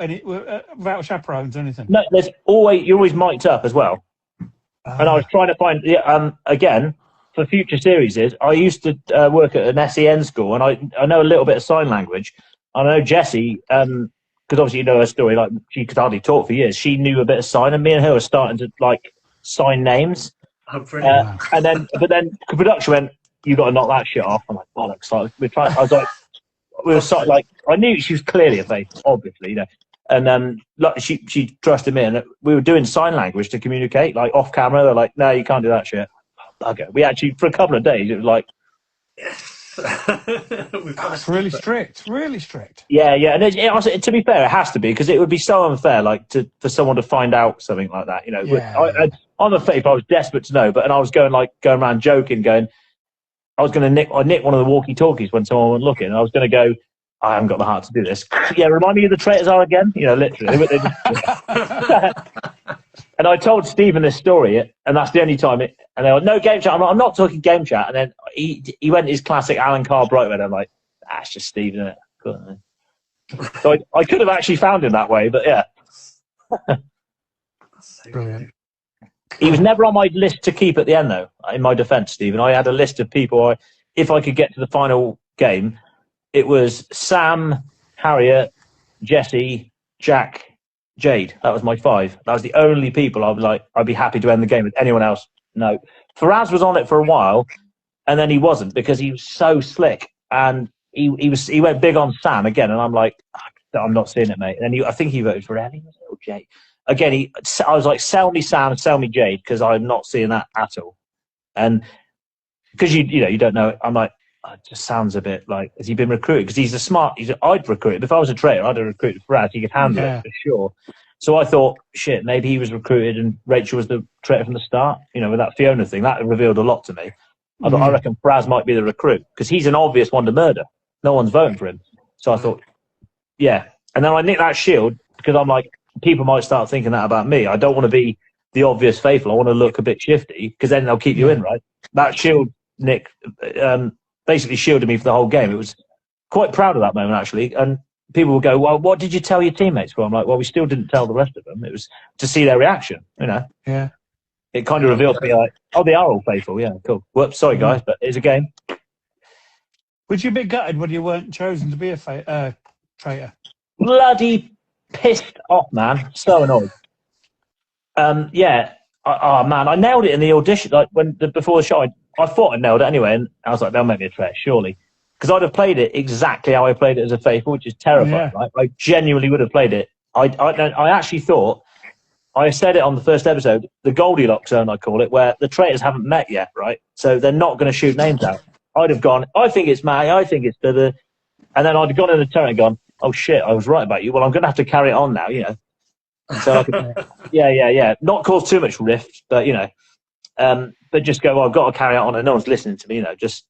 chaperones or anything. No, you're always mic'd up as well. And I was trying to find, again, for future series, I used to work at an SEN school, and I know a little bit of sign language. I know Jessie, because obviously you know her story, like she could hardly talk for years. She knew a bit of sign, and me and her were starting to like sign names. Oh, brilliant. But then production went, "You got to knock that shit off." I'm like, bollocks. I knew she was clearly a face, obviously, And she trusted me, and we were doing sign language to communicate, like off camera. They're like, "No, you can't do that shit." Okay, we actually for a couple of days it was like, That's really strict. Really strict. yeah, and to be fair, it has to be because it would be so unfair, like for someone to find out something like that. I'm a faith. I was desperate to know, and I was going around joking, going, I was going to nick one of the walkie-talkies when someone was looking, and I was going to go, I haven't got the heart to do this. Yeah, remind me who the traitors are again. Literally. And I told Stephen this story, and that's the only time and they were, no game chat. I'm not talking game chat. And then he went his classic Alan Carr Brightman. I'm like, that's just Stephen, isn't it? Cool. So I could have actually found him that way, but yeah. Brilliant. He was never on my list to keep at the end, though, in my defence, Stephen. I had a list of people, if I could get to the final game, it was Sam, Harriet, Jesse, Jack, Jade. That was my 5. That was the only people I'd be happy to end the game with. Anyone else? No. Faraz was on it for a while, and then he wasn't because he was so slick. And he went big on Sam again, and I'm like, I'm not seeing it, mate. And then I think he voted for Ellie or Jade. Again, I was like, sell me Sam, sell me Jade, because I'm not seeing that at all. And because you don't know it, I'm like, it just sounds a bit like, has he been recruited? Because I'd recruit him. If I was a traitor, I'd have recruited Faraz. He could handle it for sure. So I thought, shit, maybe he was recruited and Rachel was the traitor from the start. With that Fiona thing, that revealed a lot to me. I thought, I reckon Faraz might be the recruit because he's an obvious one to murder. No one's voting for him. So I thought, yeah. And then I nicked that shield because I'm like, people might start thinking that about me. I don't want to be the obvious faithful. I want to look a bit shifty because then they'll keep you in, right? That shield, Nick, basically shielded me for the whole game. It was quite proud of that moment, actually. And people will go, well, what did you tell your teammates for? I'm like, well, we still didn't tell the rest of them. It was to see their reaction, you know? Yeah. It kind of revealed to me, like, oh, they are all faithful. Yeah, cool. Whoops, sorry, guys, but it's a game. Was you a bit gutted when you weren't chosen to be a traitor? Bloody pissed off, man. So annoyed. Yeah. Oh, man, I nailed it in the audition. Like, before the show, I thought I nailed it anyway, and I was like, they'll make me a traitor, surely. Because I'd have played it exactly how I played it as a faithful, which is terrifying, right? I genuinely would have played it. I actually thought, I said it on the first episode, the Goldilocks zone, I call it, where the traitors haven't met yet, right? So they're not going to shoot names out. I'd have gone, I think it's Matt, I think it's the... And then I'd have gone in the turret and gone, oh, shit, I was right about you. Well, I'm going to have to carry it on now, you know. So I could, yeah. Not cause too much rift, but, you know. But just go, well, I've got to carry it on and no one's listening to me, you know. Just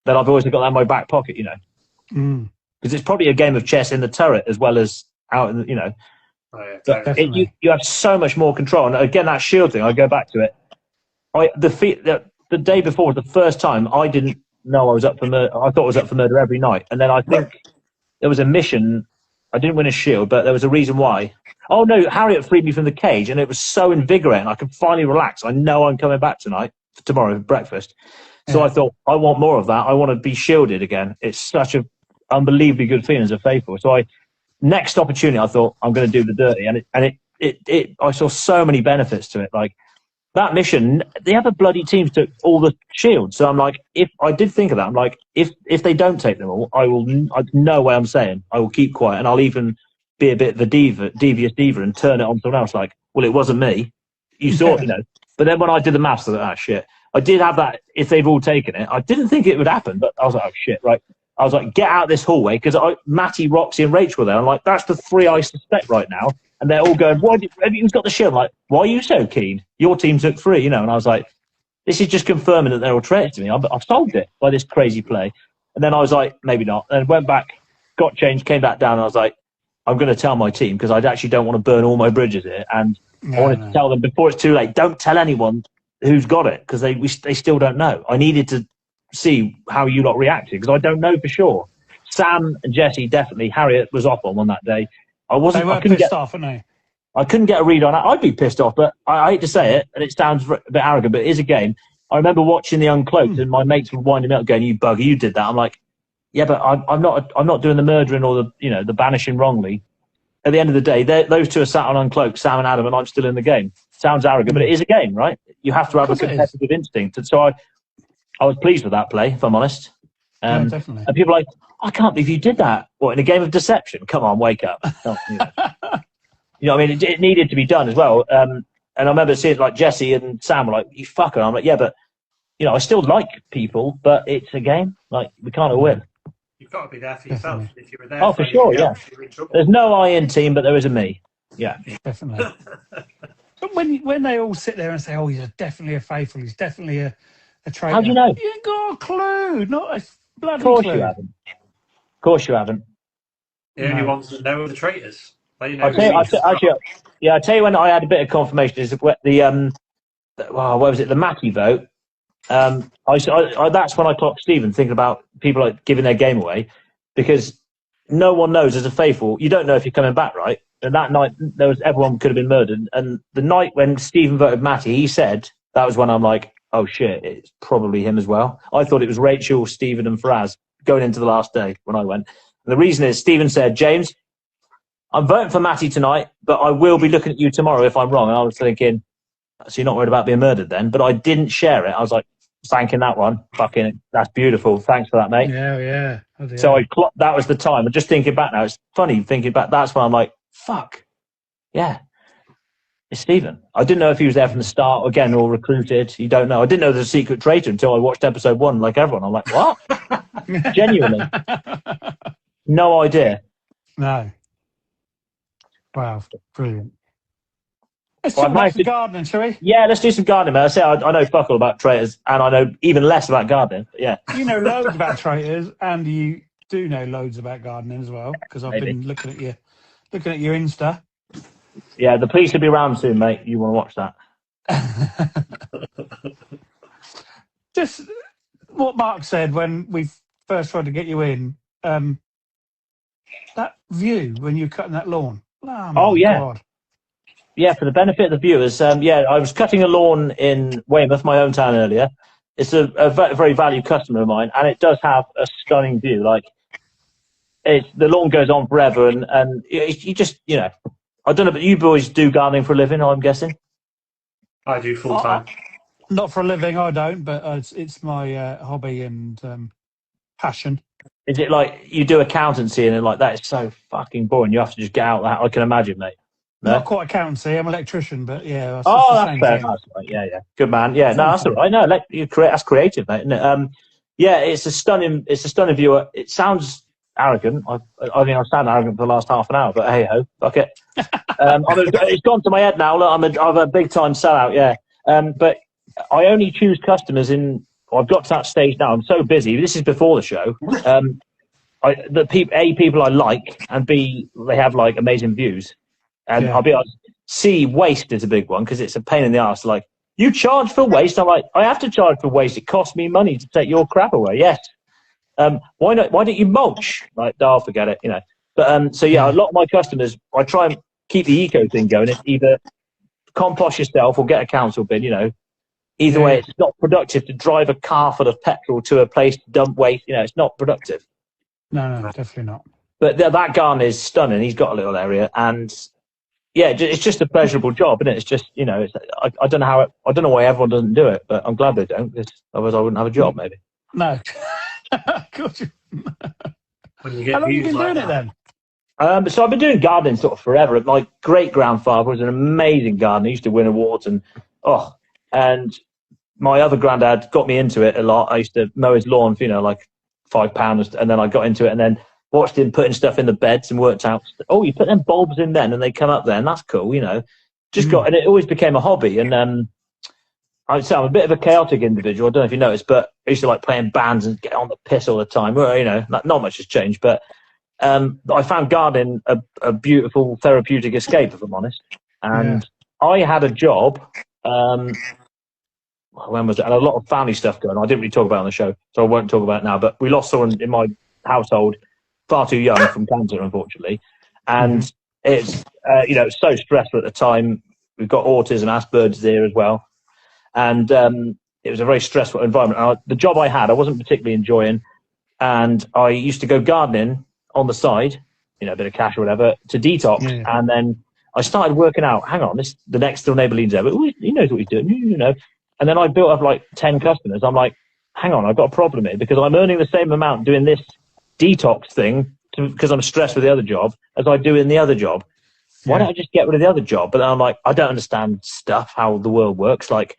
then I've always got that in my back pocket, you know. Because it's probably a game of chess in the turret as well as out in the, you know. Oh, yeah, you have so much more control. And again, that shield thing, I go back to it. The day before was the first time I didn't know I was up for murder. I thought I was up for murder every night. And then I think there was a mission. I didn't win a shield, but there was a reason why. Oh, no, Harriet freed me from the cage, and it was so invigorating. I could finally relax. I know I'm coming back tomorrow for breakfast. So I thought, I want more of that. I want to be shielded again. It's such an unbelievably good feeling as a faithful. So next opportunity, I thought, I'm going to do the dirty. And I saw so many benefits to it. Like, that mission, the other bloody teams took all the shields. So I'm like, if I did think of that, I'm like, if they don't take them all, I no way I'm saying, I will keep quiet and I'll even be a bit of a devious diva and turn it on someone else. Like, well, it wasn't me. You saw, you know. But then when I did the maths, I was like, ah, shit. I did have that if they've all taken it. I didn't think it would happen, but I was like, oh, shit, right. I was like, get out this hallway because Matty, Roxy and Rachel were there. I'm like, that's the three I suspect right now. And they're all going, who's got the shield? I'm like, why are you so keen? Your team took 3, you know. And I was like, this is just confirming that they're all traitors to me. I've solved it by this crazy play. And then I was like, maybe not. And went back, got changed, came back down. And I was like, I'm going to tell my team because I actually don't want to burn all my bridges here. And I wanted to tell them before it's too late, don't tell anyone who's got it because they still don't know. I needed to see how you lot reacted because I don't know for sure. Sam and Jesse definitely. Harriet was off on that day. They were pissed off, weren't they? I couldn't get a read on that. I'd be pissed off, but I hate to say it, and it sounds a bit arrogant, but it is a game. I remember watching the Uncloaked, and my mates were winding me up, going, "You bugger, you did that." I'm like, "Yeah, but I'm not doing the murdering or the banishing wrongly." At the end of the day, those two are sat on Uncloaked, Sam and Adam, and I'm still in the game. Sounds arrogant, but it is a game, right? You have to have a competitive instinct, and so I was pleased with that play, if I'm honest. Yeah, definitely. And people are like, I can't believe you did that. What, in a game of deception? Come on, wake up. You know what I mean? It needed to be done as well. And I remember seeing like Jesse and Sam were like, you fucker. I'm like, yeah, but, you know, I still like people, but it's a game. Like, we can't all win. You've got to be there for yourself. Definitely. If you were there for sure, yeah. There's no I in team, but there is a me. Yeah. Definitely. But when they all sit there and say, oh, he's definitely a faithful, he's definitely a traitor. How do you know? You ain't got a clue. Not a bloody clue. You haven't. Of course you haven't. The only ones that know are the traitors. They know I'll tell you when I had a bit of confirmation is what was it? The Matty vote. That's when I clocked Stephen thinking about people like giving their game away because no one knows as a faithful. You don't know if you're coming back, right? And that night everyone could have been murdered. And the night when Stephen voted Matty, he said that was when I'm like, oh shit, it's probably him as well. I thought it was Rachel, Stephen, and Faraz going into the last day when I went. And the reason is Stephen said, James, I'm voting for Matty tonight, but I will be looking at you tomorrow if I'm wrong. And I was thinking, so you're not worried about being murdered then? But I didn't share it. I was like, thanking that one. Fucking, that's beautiful. Thanks for that, mate. Yeah. So that was the time. I'm just thinking back now. It's funny thinking back. That's when I'm like, fuck. Yeah. It's Stephen. I didn't know if he was there from the start again or recruited. You don't know. I didn't know there was a secret traitor until I watched episode 1 like everyone. I'm like, what? Genuinely. No idea. No. Wow. Brilliant. Let's talk about some gardening, shall we? Yeah, let's do some gardening, man. I say I know fuck all about traitors, and I know even less about gardening. But yeah. You know loads about traitors, and you do know loads about gardening as well, because I've been looking at your Insta. Yeah, the police will be around soon, mate. You want to watch that? Just what Mark said when we first tried to get you in. That view when you're cutting that lawn. Oh my yeah. God. Yeah, for the benefit of the viewers, I was cutting a lawn in Weymouth, my hometown, earlier. It's a very valued customer of mine, and it does have a stunning view. Like, the lawn goes on forever, and you just, I don't know, but you boys do gardening for a living, I'm guessing? I do full time. Not for a living, I don't, but it's my hobby and passion. Is it like you do accountancy and like that is so fucking boring? You have to just get out that. I can imagine, mate. No? Not quite accountancy. I'm an electrician, but yeah. That's That's same fair. thing. That's right. Yeah. Good man. Yeah, no, that's all right. No, that's creative, mate. Isn't it? Yeah, it's a stunning view. It sounds arrogant. I think I sound arrogant for the last half an hour, but hey ho, fuck it. It's gone to my head now. Look, I'm a big time sellout. Yeah. But I only choose customers I've got to that stage now. I'm so busy. This is before the show. People I like, and B, they have like amazing views. And I'll be honest, C, waste is a big one because it's a pain in the ass. Like, you charge for waste? I'm like, I have to charge for waste. It costs me money to take your crap away. Yes. Why not? Why don't you mulch? Like, I'll forget it. But a lot of my customers, I try and keep the eco thing going. It's either compost yourself or get a council bin. Either way, it's not productive to drive a car full of petrol to a place to dump waste. It's not productive. No, definitely not. But that garden is stunning. He's got a little area, and it's just a pleasurable job, isn't it? It's just, I don't know I don't know why everyone doesn't do it, but I'm glad they don't, because otherwise I wouldn't have a job, maybe. No. God, When you get how long have you been doing it then? So I've been doing gardening sort of forever. My great-grandfather was an amazing gardener. He used to win awards, and my other granddad got me into it a lot. I used to mow his lawn for, like £5, and then I got into it, and then watched him putting stuff in the beds and worked out, you put them bulbs in then and they come up there, and that's cool, and it always became a hobby. And I'm a bit of a chaotic individual. I don't know if you noticed, but I used to like playing bands and get on the piss all the time. Well, not much has changed, but I found gardening a beautiful therapeutic escape, if I'm honest. And I had a job, when was it? And a lot of family stuff going on. I didn't really talk about it on the show, so I won't talk about it now, but we lost someone in my household far too young from cancer, unfortunately. And it's, it's so stressful at the time. We've got autism, Asperger's there as well. And it was a very stressful environment. The job I had, I wasn't particularly enjoying. And I used to go gardening on the side, a bit of cash or whatever, to detox. Yeah. And then I started working out, hang on, the next door neighbour leans over. He knows what he's doing, And then I built up like 10 customers. I'm like, hang on, I've got a problem here, because I'm earning the same amount doing this detox thing because I'm stressed with the other job as I do in the other job. Why don't I just get rid of the other job? But then I'm like, I don't understand stuff, how the world works, like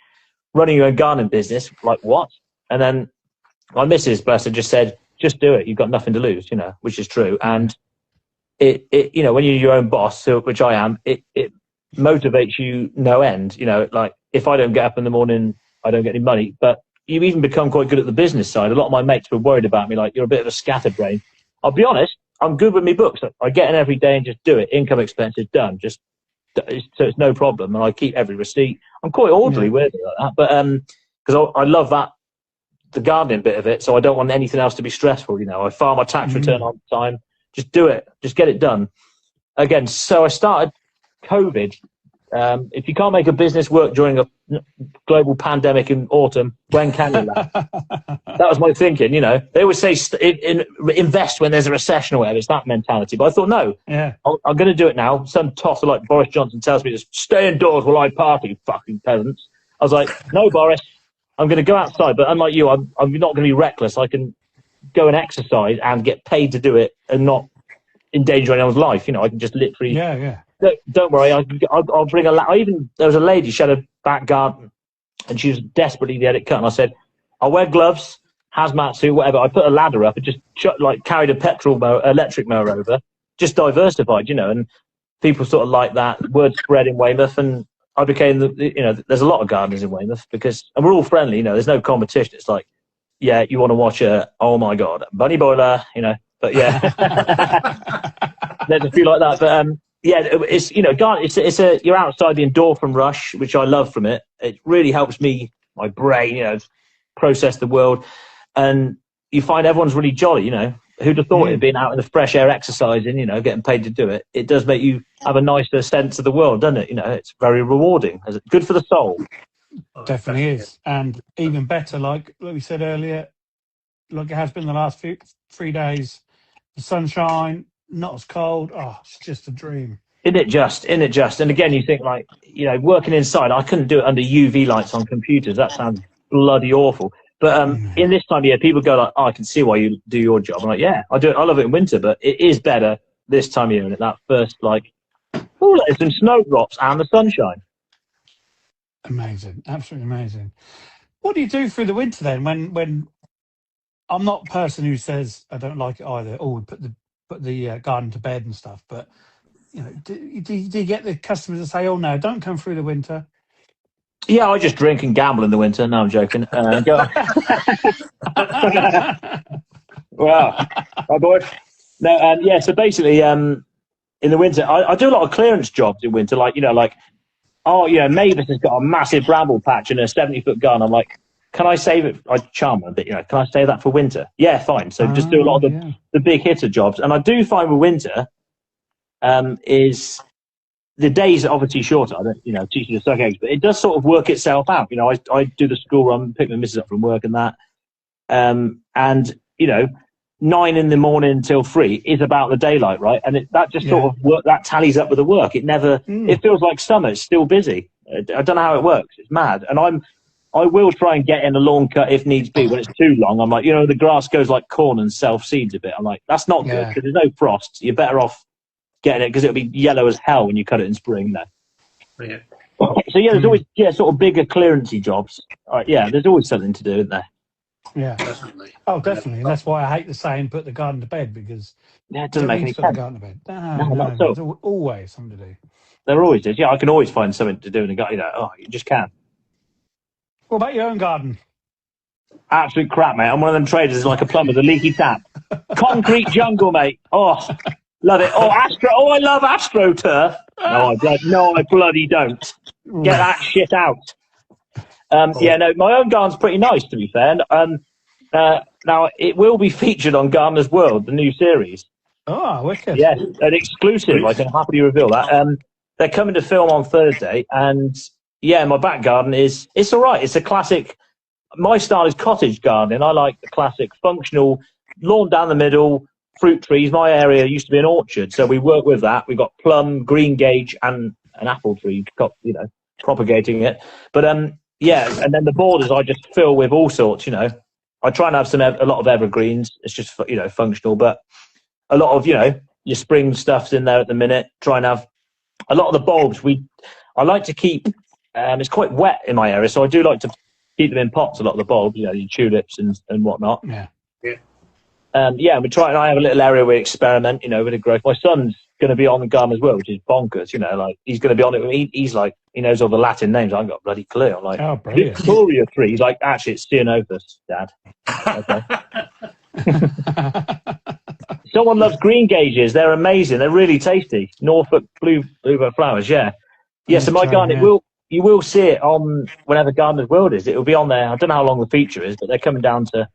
running your own gardening business, like what? And then my missus, bless her, just said, just do it. You've got nothing to lose, which is true. And it when you're your own boss, which I am, it motivates you no end. Like if I don't get up in the morning, I don't get any money. But you even become quite good at the business side. A lot of my mates were worried about me, like, you're a bit of a scatterbrain. I'll be honest, I'm good with my books. I get in every day and just do it. Income expenses done. So it's no problem. And I keep every receipt. I'm quite orderly with it like that. But because I love the gardening bit of it, so I don't want anything else to be stressful. I file my tax return on time. Just do it. Just get it done. Again, so I started COVID. If you can't make a business work during a global pandemic in autumn, when can you? That was my thinking. They always say invest when there's a recession or whatever. It's that mentality. But I thought, no, I'm going to do it now. Some tosser like Boris Johnson tells me to stay indoors while I party, fucking peasants. I was like, no, Boris, I'm going to go outside. But unlike you, I'm not going to be reckless. I can go and exercise and get paid to do it and not endanger anyone's life. I can just literally... Yeah. Don't worry, I'll bring there was a lady, she had a back garden, and she was desperately to get it cut. And I said, I'll wear gloves, hazmat suit, whatever. I put a ladder up and just carried a electric mower over, just diversified, and people sort of like that. Word spread in Weymouth, and I became there's a lot of gardeners in Weymouth and we're all friendly. There's no competition. It's like, you want to watch oh my god, bunny boiler, but yeah, there's a few like that, but yeah, it's it's a you're outside the endorphin rush, which I love from it. It really helps me, my brain, process the world, and you find everyone's really jolly. Who'd have thought it being out in the fresh air, exercising, getting paid to do it. It does make you have a nicer sense of the world, doesn't it? It's very rewarding. Good for the soul. Definitely is, and even better, like we said earlier, like it has been the last 3 days. The sunshine, not as cold. Oh, it's just a dream. Isn't it just? And again, you think like, working inside, I couldn't do it under UV lights on computers. That sounds bloody awful. But in this time of year, people go like, oh, I can see why you do your job. I'm like, yeah, I do it. I love it in winter, but it is better this time of year. And that first, like, oh, there's some snowdrops and the sunshine. Amazing. Absolutely amazing. What do you do through the winter then when I'm not a person who says I don't like it either. Oh, we put the garden to bed and stuff. But do you get the customers to say, "Oh no, don't come through the winter"? Yeah, I just drink and gamble in the winter. No, I'm joking. Wow, my boy. No, yeah. So basically, in the winter, I do a lot of clearance jobs in winter. Like Mavis has got a massive bramble patch and a 70-foot garden. I'm like, can I save it? I charm her a bit, can I save that for winter? Yeah, fine. So just do a lot of the big hitter jobs. And I do find with winter, is the days are obviously shorter. I don't, teach you to suck eggs, but it does sort of work itself out. I do the school run, pick my missus up from work and that. And 9 in the morning till 3 is about the daylight, right? And that just sort of work, that tallies up with the work. It never, it feels like summer. It's still busy. I don't know how it works. It's mad. And I will try and get in a lawn cut if needs be. When it's too long, I'm like, the grass goes like corn and self-seeds a bit. I'm like, that's not good because there's no frost. You're better off getting it because it'll be yellow as hell when you cut it in spring. Yeah. So there's always sort of bigger clearancey jobs. There's always something to do, isn't there? Yeah, definitely. Oh, definitely. And that's why I hate the saying "put the garden to bed" because it doesn't make any put the sense. garden to bed. No, There's always something to do. There always is. Yeah, I can always find something to do in the garden. You just can. What about your own garden? Absolute crap, mate. I'm one of them traders like a plumber, the leaky tap. Concrete jungle, mate. Oh, love it. Oh, I love AstroTurf. No, I bloody don't. Get that shit out. My own garden's pretty nice, to be fair. Now, it will be featured on Gardener's World, the new series. Oh, wicked. Yes, an exclusive. I can happily reveal that. They're coming to film on Thursday, and my back garden it's all right. It's a classic. My style is cottage gardening. I like the classic functional lawn down the middle, fruit trees. My area used to be an orchard, so we work with that. We've got plum, green gage, and an apple tree, propagating it. But and then the borders I just fill with all sorts. I try and have a lot of evergreens. It's just functional, but a lot of your spring stuff's in there at the minute. Try and have a lot of the bulbs. I like to keep. It's quite wet in my area, so I do like to keep them in pots. A lot of the bulbs, your tulips and whatnot. Yeah. We try, and I have a little area where we experiment, with the growth. My son's going to be on the Gardener's World, which is bonkers, he's going to be on it. He's like, he knows all the Latin names. I haven't got a bloody clue. I'm like, oh, brilliant. Victoria tree. He's like, actually, it's Ceanothus, Dad. Okay. Someone loves green gages. They're amazing. They're really tasty. Norfolk bluebell flowers. Yeah. So my garden, you will see it on whenever Gardener's World is. It will be on there. I don't know how long the feature is, but they're coming down to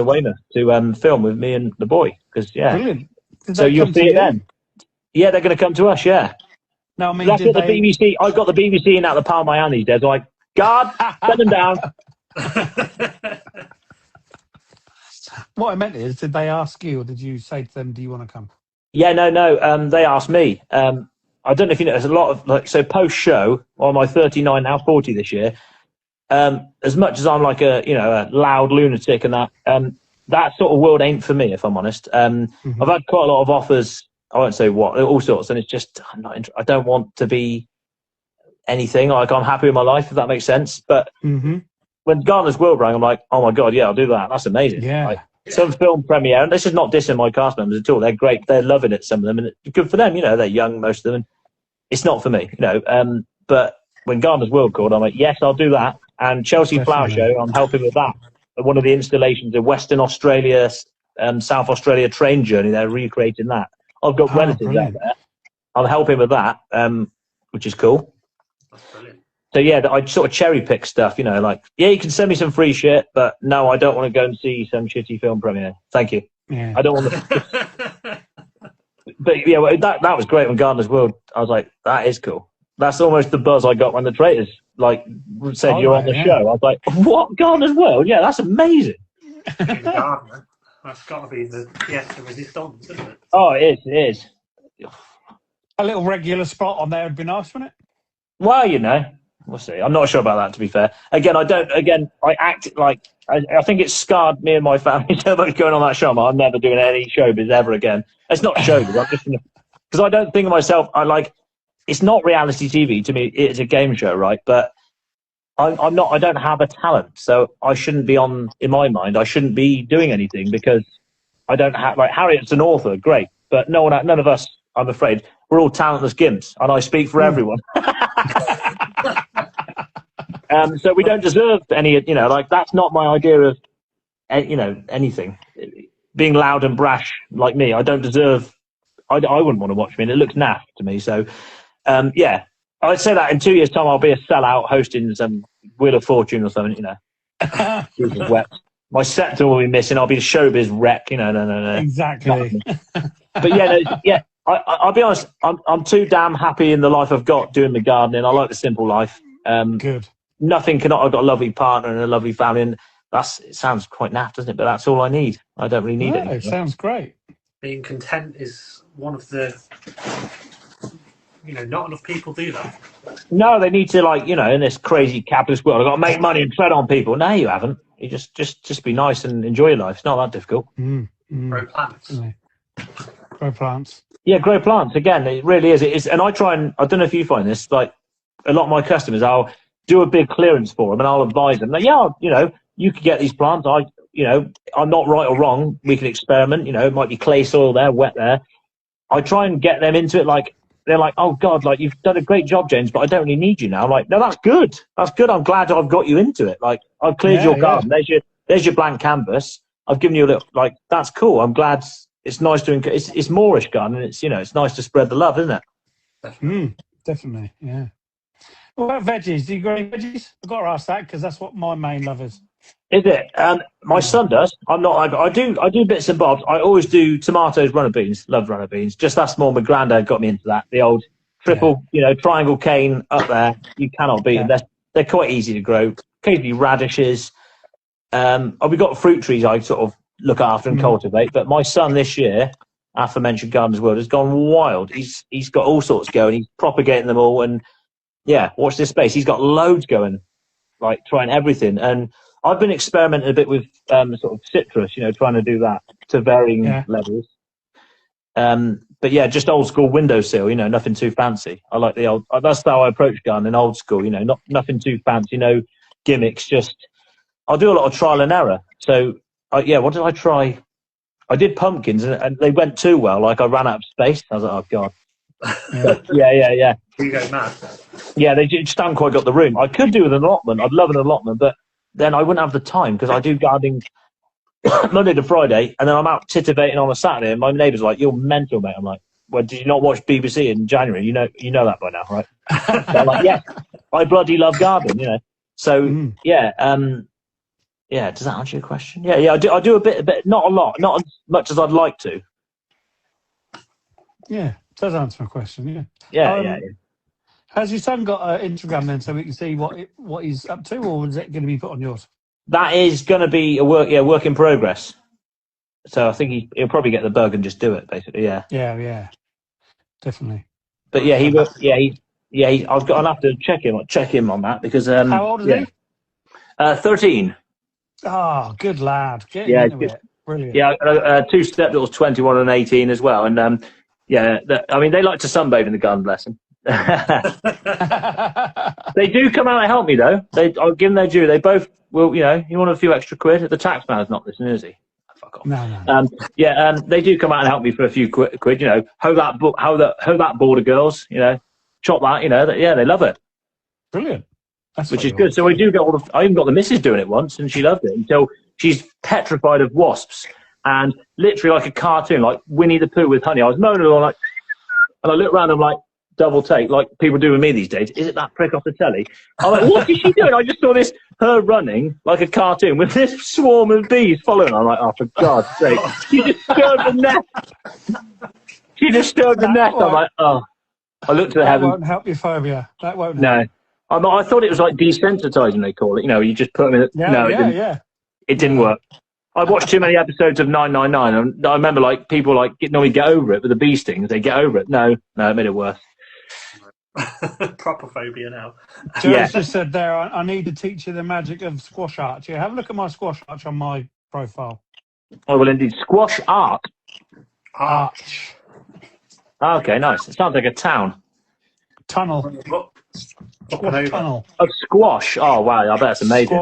Weymouth to film with me and the boy. Because brilliant. So you'll see it then. Yeah, they're going to come to us. Yeah. No, I mean, that's what the BBC. I got the BBC in out the palm of my hand these days. I'm like, God, send them down. What I meant is, did they ask you, or did you say to them, "Do you want to come"? Yeah, no. They asked me. I don't know if you know. There's a lot of post show. On my 39 now, 40 this year. As much as I'm like a loud lunatic and that sort of world ain't for me, if I'm honest. I've had quite a lot of offers. I won't say what, all sorts, and it's just I don't want to be anything. Like, I'm happy with my life, if that makes sense. But when Gardener's World rang, I'm like, oh my god, yeah, I'll do that. That's amazing. Yeah. Some film premiere, and this is not dissing my cast members at all. They're great. They're loving it. Some of them, and it's good for them. They're young, most of them. And it's not for me, But when Gardener's World called, I'm like, yes, I'll do that. And Chelsea Flower Show, I'm helping with that. One of the installations of Western Australia, South Australia train journey. They're recreating that. I've got relatives out there. I'm helping with that, which is cool. That's brilliant. So yeah, I sort of cherry pick stuff, you know, like, yeah, you can send me some free shit, but no, I don't want to go and see some shitty film premiere. Thank you. Yeah. I don't want to. But yeah, that was great on Gardener's World. I was like, that is cool. That's almost the buzz I got when the traitors said you're on the show. I was like, what, Gardener's World? Yeah, that's amazing. Gardener. That's got to be the pièce de résistance, isn't it? Oh, it is. A little regular spot on there would be nice, wouldn't it? Well, you know, we'll see. I'm not sure about that, to be fair. I act like, I think it's scarred me and my family so much going on that show. I'm never doing any showbiz ever again. It's not showbiz. I'm just because I don't think of myself. It's not reality TV to me. It's a game show, right? But I'm not. I don't have a talent, so I shouldn't be on. In my mind, I shouldn't be doing anything because I don't have. Like Harriet's an author, great, but none of us. I'm afraid we're all talentless gimps, and I speak for everyone. So we don't deserve any. You know, like that's not my idea of. You know, anything. Being loud and brash like me, I don't deserve. I wouldn't want to watch me, and it looks naff to me. So, yeah, I'd say that in 2 years' time, I'll be a sellout hosting some Wheel of Fortune or something. You know, Jesus wept. My scepter will be missing. I'll be a showbiz wreck. You know, no. Exactly. But yeah. I'll be honest. I'm too damn happy in the life I've got doing the gardening. I like the simple life. Good. Nothing cannot. I've got a lovely partner and a lovely family. And it sounds quite naff, doesn't it? But that's all I need. I don't really need it. It sounds great. Being content is one of the, not enough people do that. No, they need to in this crazy capitalist world, I've got to make money and tread on people. No, you haven't. You just be nice and enjoy your life. It's not that difficult. Grow plants. Grow plants. Yeah, grow plants. Again, it really is. It is, and I don't know if you find this, like a lot of my customers, I'll do a big clearance for them and I'll advise them. Like, you could get these plants. I'm not right or wrong. We can experiment. It might be clay soil there, wet there. I try and get them into it. They're like, oh God, you've done a great job, James, but I don't really need you now. I'm like, no, that's good. That's good. I'm glad I've got you into it. I've cleared your garden. There's your blank canvas. I've given you a little, that's cool. I'm glad. It's nice to, it's Moorish garden. It's, it's nice to spread the love, isn't it? Definitely. Yeah. What about veggies? Do you grow any veggies? I've got to ask that because that's what my main love is. Is it? My son does. I'm not. I do bits and bobs. I always do tomatoes, runner beans. Love runner beans. Just that's more. My granddad got me into that. The old triple, triangle cane up there. You cannot beat them. They're quite easy to grow. Occasionally radishes. We've got fruit trees I sort of look after and cultivate. But my son this year, aforementioned Gardener's World, has gone wild. He's got all sorts going. He's propagating them all. And yeah, watch this space. He's got loads going, trying everything. And I've been experimenting a bit with sort of citrus, trying to do that to varying levels. But yeah, just old school windowsill, nothing too fancy. I like the old. That's how I approach gardening, old school. Nothing too fancy, no gimmicks. Just I'll do a lot of trial and error. So what did I try? I did pumpkins, and they went too well. I ran out of space. I was like, oh God. Yeah. You go mad. Yeah, they just haven't quite got the room. I could do with an allotment. I'd love an allotment, but then I wouldn't have the time because I do gardening Monday to Friday, and then I'm out titivating on a Saturday, and my neighbour's like, "You're mental, mate." I'm like, "Well, did you not watch BBC in January? You know that by now, right?" So I'm like, "Yeah, I bloody love gardening, So yeah, does that answer your question? Yeah. I do a bit, not a lot, not as much as I'd like to. Yeah, does answer my question. Yeah. Has your son got an Instagram then, so we can see what he's up to, or is it going to be put on yours? That is going to be a work in progress. So I think he'll probably get the bug and just do it, basically. Yeah. Yeah, definitely. But yeah, he will. Yeah, I'll have to check him on that because. How old is he? 13. Oh, good lad. Get into it. Brilliant. Yeah, two stepdaughters, 21 and 18 as well, and they like to sunbathe in the garden, bless them. They do come out and help me though. I'll give them their due. They both will. You want a few extra quid? The tax man's not listening, is he? Fuck off. No. They do come out and help me for a few quid. Hoe that border girls. Chop that. They love it. Brilliant. Which is good. So I do get I even got the missus doing it once, and she loved it until she's petrified of wasps, and literally like a cartoon, like Winnie the Pooh with honey. I was mowing along And I look around, I'm like, double take, like people do with me these days. Is it that prick off the telly? I'm like, what is she doing? I just saw her running like a cartoon with this swarm of bees following her. I'm like, oh, for God's sake. She disturbed the nest. She disturbed the nest. I'm like, oh. I looked at the heavens. That won't help your phobia. That won't No. help. I thought it was like desensitizing, they call it. You know, you just put them in. It didn't work. I watched too many episodes of 999, and I remember like people like normally get over it with the bee stings. They get over it. No, it made it worse. Proper phobia now. Joe's just said there, I need to teach you the magic of squash arch. Yeah, have a look at my squash arch on my profile. Oh, well, indeed. Squash art. Arch. Okay, nice. It sounds like a town. Tunnel. Squash tunnel. Oh, squash. Oh, wow. I bet it's amazing.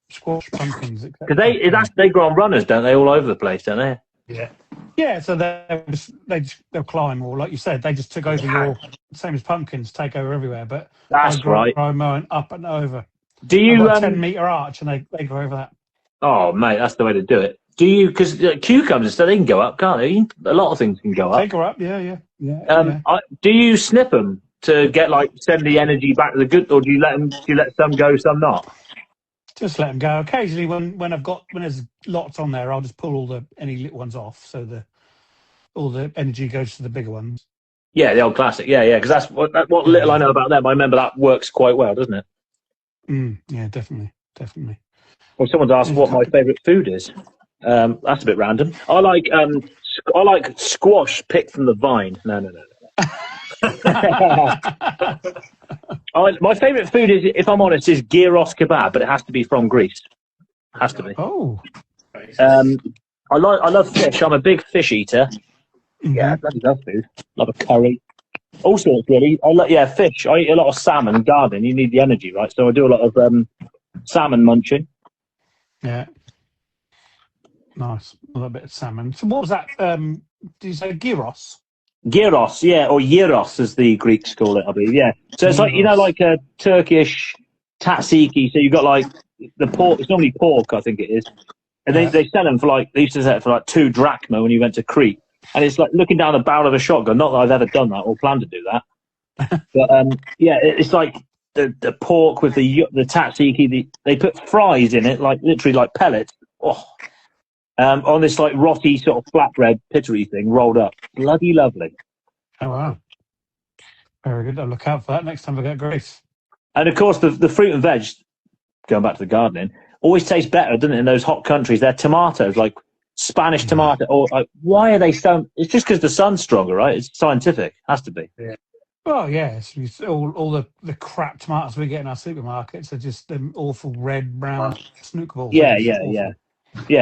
Squash pumpkins. Because they grow on runners, don't they? All over the place, don't they? Yeah. Yeah, so they'll climb, or like you said, they just took over your, same as pumpkins, take over everywhere. But that's grow mowing up and over. Do you 10-meter arch, and they go over that? Oh, mate, that's the way to do it. Do you? Because cucumbers, they can go up, can't they? A lot of things can go up. They go up, yeah. Do you snip them to get send the energy back to the good, or do you let some go, some not? Just let them go. Occasionally, when there's lots on there, I'll just pull any little ones off, so all the energy goes to the bigger ones. Yeah, the old classic. Yeah. Because that's what little I know about them. I remember that works quite well, doesn't it? Yeah, definitely. Well, someone's asked what my favourite food is. That's a bit random. I like squash picked from the vine. No. My favourite food is, if I'm honest, is gyros kebab, but it has to be from Greece. Has to be. Oh. I love fish. I'm a big fish eater. Mm-hmm. Yeah, I bloody love food. Love a curry. All sorts, really. Fish. I eat a lot of salmon. Gardening, you need the energy, right? So I do a lot of salmon munching. Yeah. Nice. A little bit of salmon. So what was that? Did you say gyros? Gyros, yeah, or gyros as the Greeks call it, I believe, yeah. So it's gyros. Like a Turkish tzatziki. So you've got the pork. It's normally pork, I think it is. And they sell them for they used to sell it for 2 drachma when you went to Crete. And it's like looking down the barrel of a shotgun. Not that I've ever done that or plan to do that. But it's like the pork with the tzatziki. They put fries in it, literally like pellets. Oh. On this rotty sort of flatbread pittery thing rolled up. Bloody lovely. Oh wow. Very good. I'll look out for that next time I get Greece. And of course the fruit and veg, going back to the gardening, always tastes better, doesn't it, in those hot countries? They're tomatoes, like Spanish tomato, or why are they so? It's just because the sun's stronger, right? It's scientific. Has to be. Yeah. Well, yeah. It's all the crap tomatoes we get in our supermarkets are just them awful red, brown snooker balls. Yeah,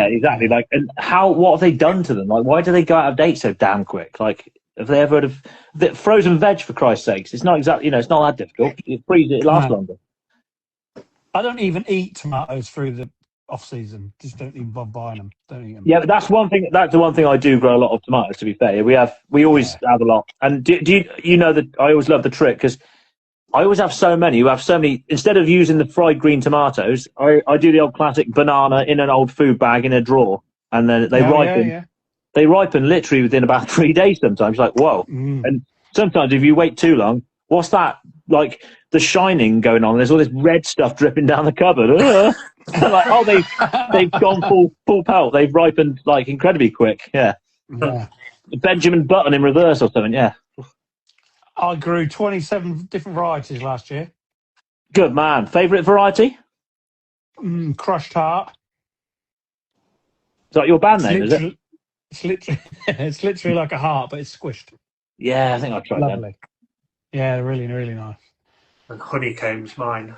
exactly. And what have they done to them? Why do they go out of date so damn quick? Have they ever heard of frozen veg, for Christ's sakes? It's not exactly, it's not that difficult. You freeze it lasts longer. I don't even eat tomatoes through the off season. Just don't even bother buying them. Don't eat them. Yeah, but that's one thing. That's the one thing I do grow a lot of tomatoes. To be fair, we always have a lot. And do you know that I always love the trick, because I always have so many. You have so many. Instead of using the fried green tomatoes, I do the old classic banana in an old food bag in a drawer, and then they ripen. Yeah. They ripen literally within about 3 days. Sometimes, whoa. And sometimes if you wait too long, what's that? The Shining going on. There's all this red stuff dripping down the cupboard. They've gone full pelt. They've ripened incredibly quick. Yeah. Benjamin Button in reverse or something. Yeah. I grew 27 different varieties last year. Good man. Favourite variety? Crushed Heart. Is that your band name, is it? It's literally like a heart, but it's squished. Yeah, I think I've tried that. Yeah, really, really nice. And Honeycomb's mine.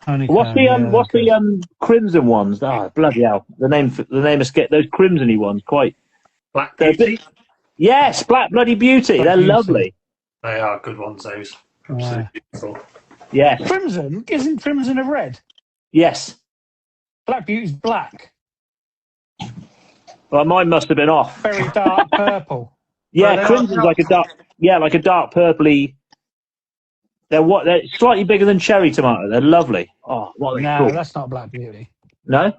What's the crimson ones? Oh, bloody hell! The name escaped. Those crimsony ones, quite. Black Beauty. Yes, Black Bloody Beauty. They're lovely. They are good ones. Those. Absolutely beautiful. Yes. Crimson isn't crimson a red? Yes. Black Beauty's black. Well, mine must have been off. Very dark purple. Yeah, crimson's like a dark purpley. They're slightly bigger than cherry tomato. They're lovely. Oh, what are they called? That's not Black Beauty. No?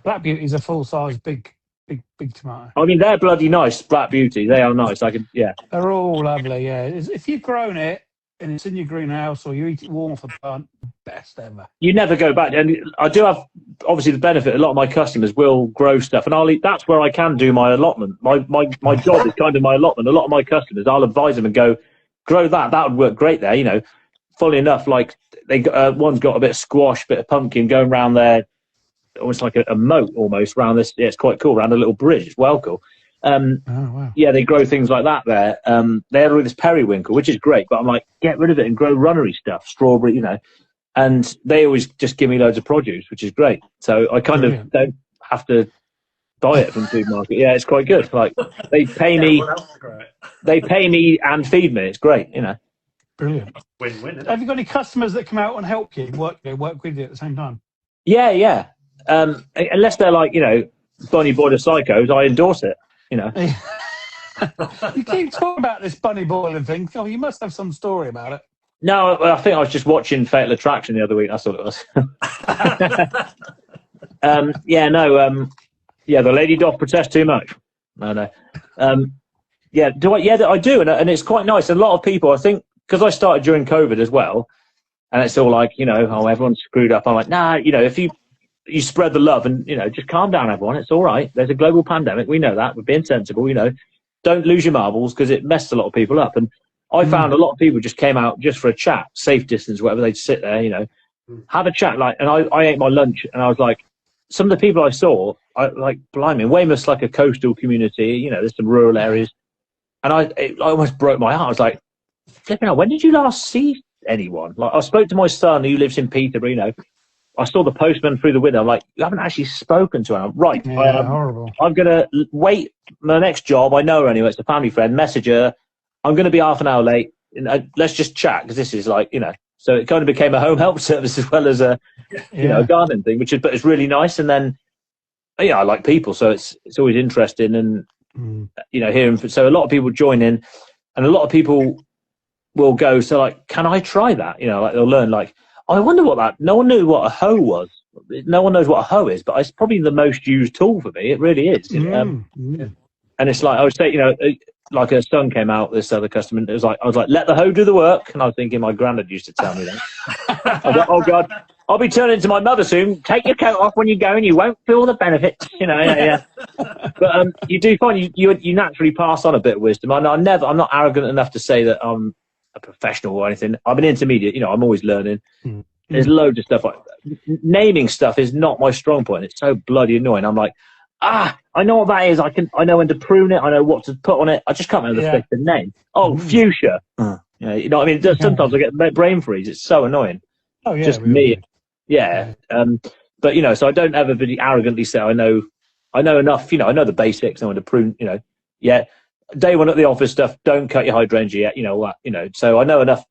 Black Beauty's a full-size big big tomato. I mean, they're bloody nice, Black Beauty. They are nice. They're all lovely. Yeah, if you've grown it and it's in your greenhouse or you eat it warm off the plant, best ever. You never go back. And I do have, obviously, the benefit. A lot of my customers will grow stuff, and I'll eat. That's where I can do my allotment. My job is kind of my allotment. A lot of my customers, I'll advise them and go, grow that. That would work great there. You know, funnily enough, like one's got a bit of squash, bit of pumpkin going around there, almost like a moat almost around this. Yeah, it's quite cool, around a little bridge. It's well cool. Oh, wow. Yeah, they grow things like that there. They had all this periwinkle, which is great, but I'm like, get rid of it and grow runnery stuff, strawberry, you know. And they always just give me loads of produce, which is great. So I kind of don't have to buy it from the supermarket. Yeah, it's quite good. Like they pay me and feed me. It's great, you know. Brilliant. Win-win. Have you got any customers that come out and help you work with you at the same time? Yeah. Unless they're like, you know, Bunny Boy the Psychos, I endorse it, you know. You keep talking about this bunny boiling thing. Oh, you must have some story about it. No, I think I was just watching Fatal Attraction the other week. That's all it was. The lady doth protest too much. No. I do, and it's quite nice. A lot of people, I think, because I started during COVID as well, and it's all like, you know, oh, everyone's screwed up. I'm like, nah, you know, if you spread the love and, you know, just calm down, everyone. It's all right. There's a global pandemic. We know that. We're being sensible, you know. Don't lose your marbles because it messed a lot of people up. And I found a lot of people just came out just for a chat, safe distance, whatever. They'd sit there, you know, have a chat. Like, and I ate my lunch, and I was like, some of the people I saw, blimey, Weymouth's like a coastal community, you know, there's some rural areas, and I almost broke my heart. I was like, flipping out, when did you last see anyone? Like, I spoke to my son who lives in Peterborough, you know, I saw the postman through the window. I'm like, you haven't actually spoken to him. Right. Yeah, horrible. I'm going to wait my next job. I know her anyway. It's a family friend. Message her. I'm going to be half an hour late. Let's just chat, because this is like, you know. So it kind of became a home help service as well as a, you know, a gardening thing, but it's really nice. And then, yeah, I like people, so it's always interesting, and you know, hearing. So a lot of people join in, and a lot of people will go. So like, can I try that? You know, like they'll learn. Like, I wonder what that. No one knew what a hoe was. No one knows what a hoe is, but it's probably the most used tool for me. It really is. And it's like I would say, you know, like a son came out, this other customer, and I was like, let the hoe do the work. And I was thinking, my granddad used to tell me that. I was like, oh God, I'll be turning to my mother soon. Take your coat off when you go, and you won't feel the benefits. You know, yeah. But you do find you naturally pass on a bit of wisdom. I'm not arrogant enough to say that I'm a professional or anything. I'm an intermediate. You know, I'm always learning. There's loads of stuff. Naming stuff is not my strong point. It's so bloody annoying. I'm like, I know what that is. I know when to prune it. I know what to put on it. I just can't remember the name. Oh, fuchsia. Yeah, you know what I mean? Sometimes I get brain freeze. It's so annoying. Oh, yeah. Just really. me. Yeah. But, you know, so I don't ever really arrogantly say I know enough. You know, I know the basics. I know when to prune, you know. Yeah. Day one at the office stuff, don't cut your hydrangea yet. You know, what, you know. So I know enough.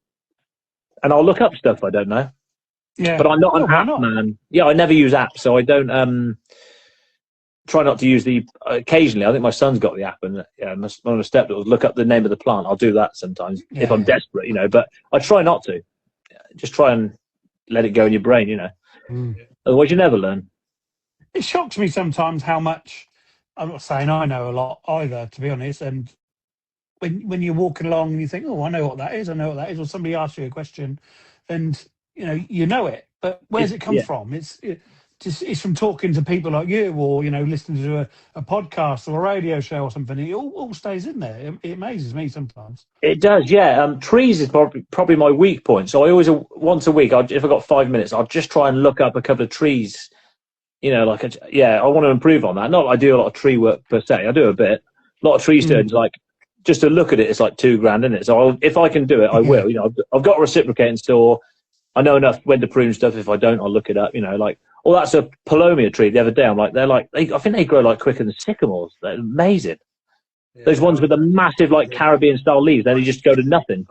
And I'll look up stuff I don't know. Yeah. But I'm not an app man. Yeah, I never use apps, so I don't try not to use the occasionally. I think my son's got the app, and one of the step will look up the name of the plant. I'll do that sometimes if I'm desperate, you know. But I try not to. Just try and let it go in your brain, you know. Otherwise, you never learn. It shocks me sometimes how much. I'm not saying I know a lot either, to be honest. And when you're walking along and you think, oh, I know what that is, or somebody asks you a question, and you know it, but where's it come from? It's from talking to people like you, or listening to a podcast or a radio show or something. It all stays in there. It amazes me sometimes. It does, yeah. Trees is probably my weak point. So I always, once a week, if I got 5 minutes, I'll just try and look up a couple of trees. I want to improve on that. Not that I do a lot of tree work per se. I do a bit. A lot of tree stones, like just to look at it, it's like $2,000, isn't it? So if I can do it, I will. I've got a reciprocating store. I know enough when to prune stuff. If I don't, I'll look it up. That's a palomia tree. The other day, I'm like, I think they grow like quicker than sycamores. They're amazing. Yeah, those ones with the massive Caribbean style leaves, then they just go to nothing.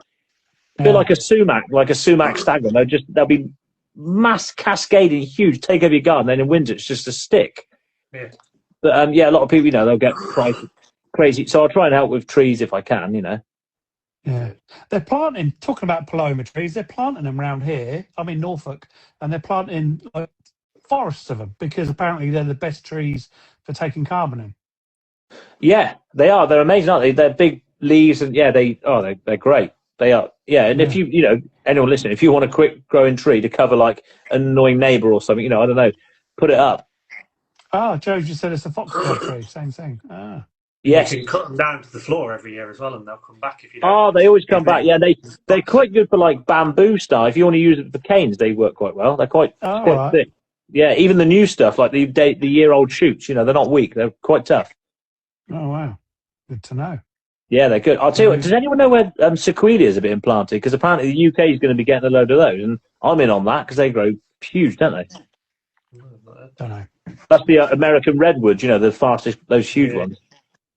They're like a sumac staghorn. They'll be mass cascading, huge, take over your garden. Then in winter, it's just a stick. Yeah. But a lot of people, they'll get crazy. So I'll try and help with trees if I can. Yeah, they're planting. Talking about paloma trees, they're planting them around here. I'm in Norfolk, and they're planting forests of them because apparently they're the best trees for taking carbon in. Yeah, they are. They're amazing, aren't they? They're big leaves, and yeah, they're great. They are. Yeah, and if anyone listening, if you want a quick growing tree to cover like an annoying neighbour or something, I don't know, put it up. Oh, Joe just said it's a foxglove tree. Same thing. Ah. Yes. You can cut them down to the floor every year as well, and they'll come back if you don't. Oh, they always come back. Yeah, they're quite good for like bamboo style. If you want to use it for canes, they work quite well. They're quite Right. thick. Yeah, even the new stuff like the year-old shoots, they're not weak. They're quite tough. Oh wow, good to know. Yeah, they're good. I'll tell you what. Does anyone know where sequelias are being planted? Because apparently the UK is going to be getting a load of those, and I'm in on that because they grow huge, don't they? Don't know. That's the American redwood. The fastest, those huge ones.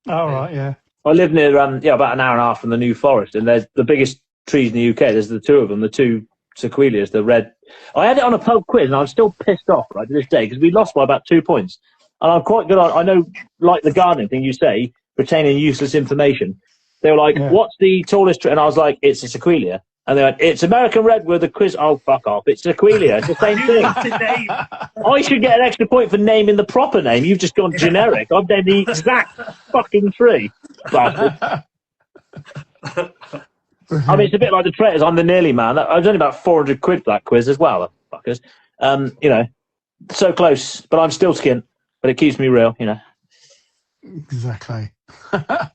Oh right, yeah. I live near about an hour and a half from the New Forest, and there's the biggest trees in the UK. There's the two of them, the two sequelias, the red. I had it on a pub quiz, and I'm still pissed off right to this day because we lost by about 2 points. And I'm quite good on. I know, like the gardening thing you say, retaining useless information. They were like, "What's the tallest tree?" And I was like, "It's a sequelia." And they went, "It's American redwood." The quiz. Oh, fuck off! It's sequelia. It's the same thing. I should get an extra point for naming the proper name. You've just gone generic. I've named the exact fucking tree. Bastard. I mean, it's a bit like the traitors. I'm the nearly man. I was only about 400 quid for that quiz as well, fuckers. So close, but I'm still skint. But it keeps me real, Exactly. I'm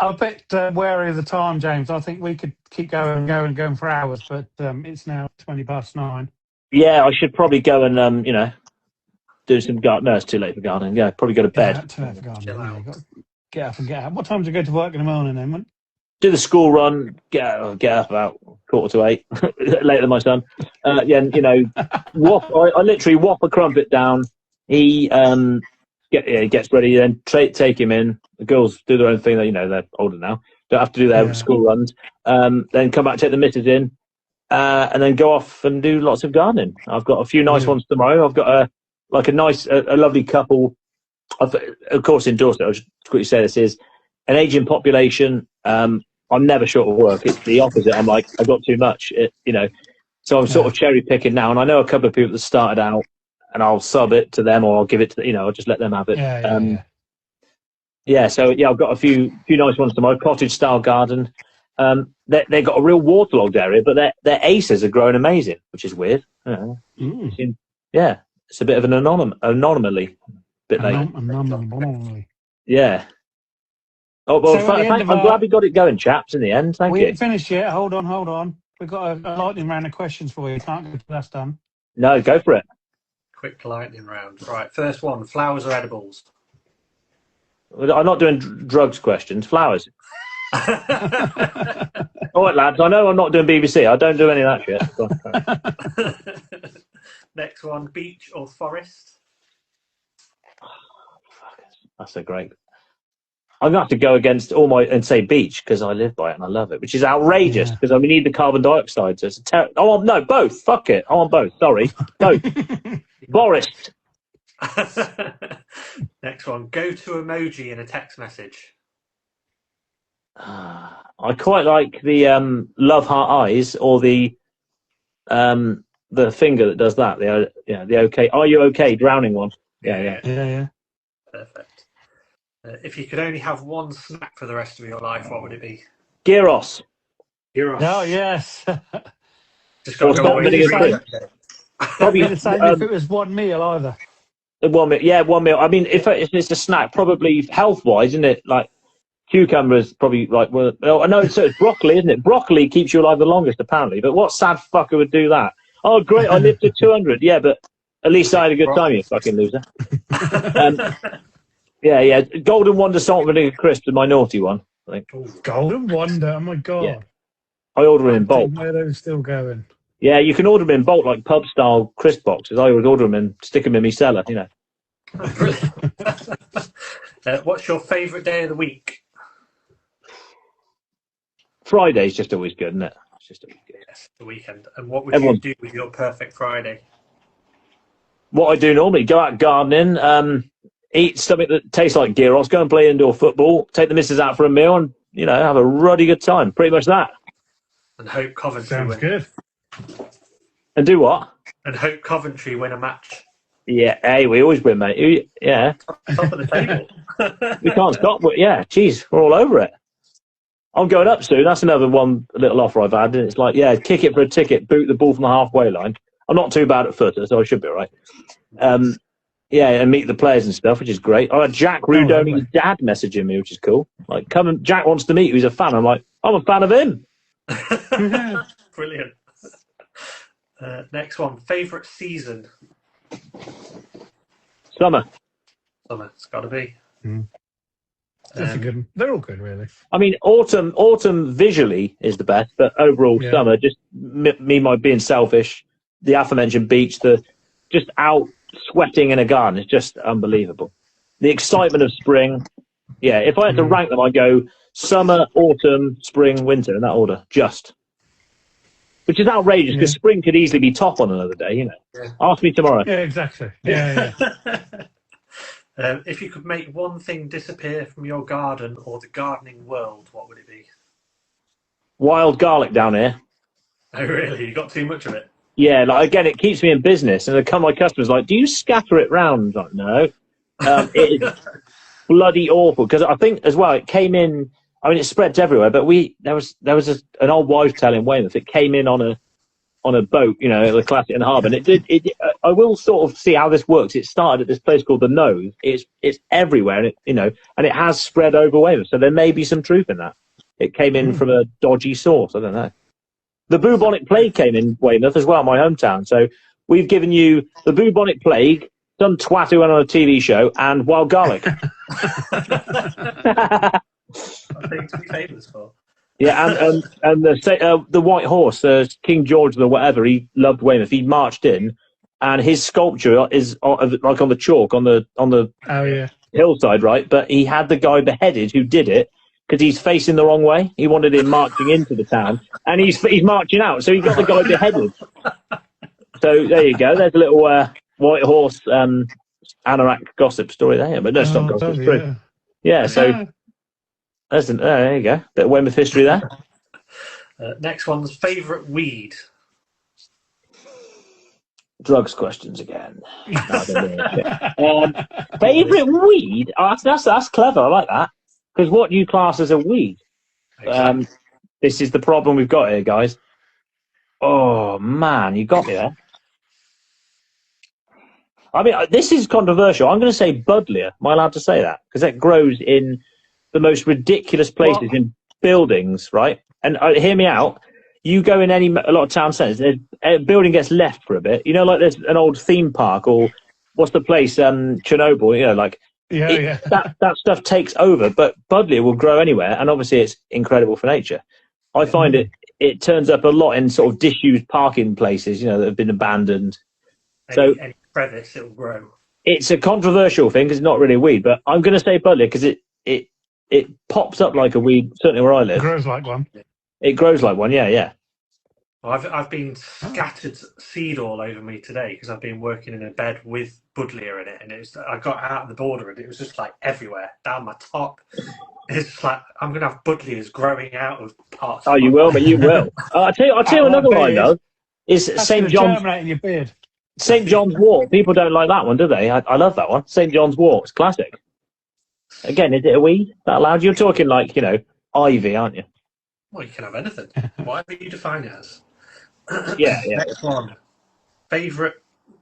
a bit wary of the time, James. I think we could keep going for hours, but it's now 9:20. Yeah, I should probably go and do some gardening. No, it's too late for gardening. Yeah, probably go to bed. Yeah, too late for gardening. Yeah, you've got to get up and get out. What time do you go to work in the morning, then? Do the school run. Get up about 7:45, later than my son. I literally whop a crumpet down. He gets ready, then take him in. The girls do their own thing. They're older now. Don't have to do their school runs. Then come back, take the missus in, and then go off and do lots of gardening. I've got a few nice ones tomorrow. I've got a lovely couple. Of course, in Dorset, I'll just quickly say this is an aging population. I'm never short of work. It's the opposite. I'm like, I've got too much, so I'm sort of cherry picking now. And I know a couple of people that started out, and I'll sub it to them, or I'll give it to, I'll just let them have it. So I've got a few nice ones tomorrow. Cottage style garden. They've got a real waterlogged area, but their aces are growing amazing, which is weird. It's a bit of an anomaly. Bit late. Yeah. Oh, well, So I'm glad we got it going, chaps, in the end. Thank We you. ain't finished yet. Hold on. We've got a lightning round of questions for you. Can't go till that's done. No, go for it. Quick lightning round. Right, first one. Flowers or edibles? I'm not doing drugs questions. Flowers. All right, lads. I know I'm not doing BBC. I don't do any of that shit. Next one. Beach or forest? That's a great... I'm going to have to go against and say beach because I live by it and I love it, which is outrageous because we need the carbon dioxide. So it's no, both. Fuck it. I want both. Sorry. Both. Forest. Next one. Go-to emoji in a text message. I quite like the love heart eyes or the finger that does that. The okay. Are you okay? Drowning one. Yeah. Perfect. If you could only have one snack for the rest of your life, what would it be? Gyros. Oh yes. Just got to go away. Probably the same if it was one meal either. 1 meal. Yeah, 1 meal. I mean, if it's a snack, probably health-wise, isn't it? Like cucumber is probably like. Well, I know so it's broccoli, isn't it? Broccoli keeps you alive the longest, apparently. But what sad fucker would do that? Oh, great! I lived to 200. Yeah, but at least I had a good time, you fucking loser. Yeah. Golden Wonder salt and vinegar crisps is my naughty one, I think. Golden Wonder, oh my god. Yeah. I order them in bulk. Where those still going? Yeah, you can order them in bulk, like pub style crisp boxes. I would order them and stick them in my cellar, What's your favourite day of the week? Friday's just always good, isn't it? It's just always good. Yes, the weekend. And what would you do with your perfect Friday? What I do normally, go out gardening, eat something that tastes like gyros, go and play indoor football, take the missus out for a meal, and have a ruddy good time. Pretty much that. And hope Coventry Sounds win. good. And do what? And hope Coventry win a match. Yeah, hey, we always win, mate. Yeah, Top of the table. we can't stop. But yeah, geez, we're all over it. I'm going up soon. That's another one little offer I've had. And it's like, yeah, kick it for a ticket, boot the ball from the halfway line. I'm not too bad at footer, so I should be all right. Yeah, and meet the players and stuff, which is great. I had Jack Rudoni's dad messaging me, which is cool. Like, come and Jack wants to meet you. He's a fan. I'm like, I'm a fan of him. Brilliant. Next one, favourite season? Summer. Summer, it's got to be. That's a good one. They're all good, really. I mean, autumn visually is the best, but overall summer, just me being selfish, the aforementioned beach, the just out sweating in a garden is just unbelievable. The excitement of spring. Yeah, if I had to rank them, I'd go summer, autumn, spring, winter in that order. Which is outrageous because spring could easily be top on another day, you know. Yeah. Ask me tomorrow. Yeah, exactly. Yeah. If you could make one thing disappear from your garden or the gardening world, what would it be? Wild garlic down here. Oh, really? You got too much of it? Yeah, like again, it keeps me in business. And my customers like, do you scatter it round? I'm like, no. It is bloody awful because I think as well it came in. I mean, it spreads everywhere. But there was an old wives' tale in Weymouth. It came in on a boat, you know, the classic in the harbour. And I will sort of see how this works. It started at this place called the Nose. It's everywhere, and and it has spread over Weymouth. So there may be some truth in that. It came in from a dodgy source. I don't know. The bubonic plague came in Weymouth as well, my hometown. So we've given you the bubonic plague, some twat who went on a TV show, and wild garlic. I think to be famous for. Yeah, and the white horse, King George or whatever, he loved Weymouth. He marched in, and his sculpture is like on the chalk on the hillside, right? But he had the guy beheaded who did it because he's facing the wrong way. He wanted him marching into the town, and he's marching out, so he got the guy beheaded. So there you go. There's a little white horse anorak gossip story there, but no, it's not gossip. It's true. Yeah, so. There you go. Bit of Weymouth history there. Next one's favourite weed. Drugs questions again. Favourite weed? Oh, that's clever. I like that. Because what do you class as a weed? Exactly. This is the problem we've got here, guys. Oh man, you got me there. I mean, this is controversial. I'm going to say Budleia. Am I allowed to say that? Because it grows in the most ridiculous places in buildings, right? And hear me out. You go in a lot of town centres, a building gets left for a bit. You know, like there's an old theme park or what's the place, Chernobyl. You know, like that stuff takes over. But Budleia will grow anywhere, and obviously it's incredible for nature. I find it turns up a lot in sort of disused parking places, you know, that have been abandoned. Any crevice, it'll grow. It's a controversial thing because it's not really a weed, but I'm going to say Budleia because it pops up like a weed, certainly where I live. It grows like one. It grows like one, yeah. Well, I've been scattered seed all over me today because I've been working in a bed with Budleia in it, and I got out of the border and it was just like everywhere, down my top. It's just like I'm going to have Budleias growing out of parts. Oh, you will, but you will. I'll tell you another one though. Is St. John's in your beard. St. John's Wort. People don't like that one, do they? I love that one. St. John's Wort. It's classic. Again, is it a weed? That allowed? You're talking like, ivy, aren't you? Well, you can have anything. Whatever you define it as. Yeah. Next one.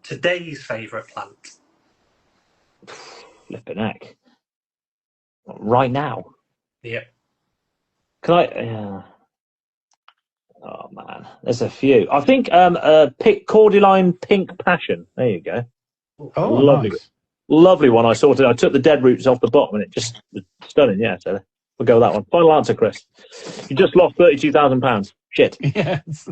Today's favourite plant. Flipping heck. Right now? Yep. Can I... Oh, man. There's a few. I think cordyline pink passion. There you go. Oh, lovely. Nice. Lovely one I sorted. I took the dead roots off the bottom and it just was stunning. Yeah, so we'll go with that one. Final answer, Chris. You just lost £32,000. Shit. Yes.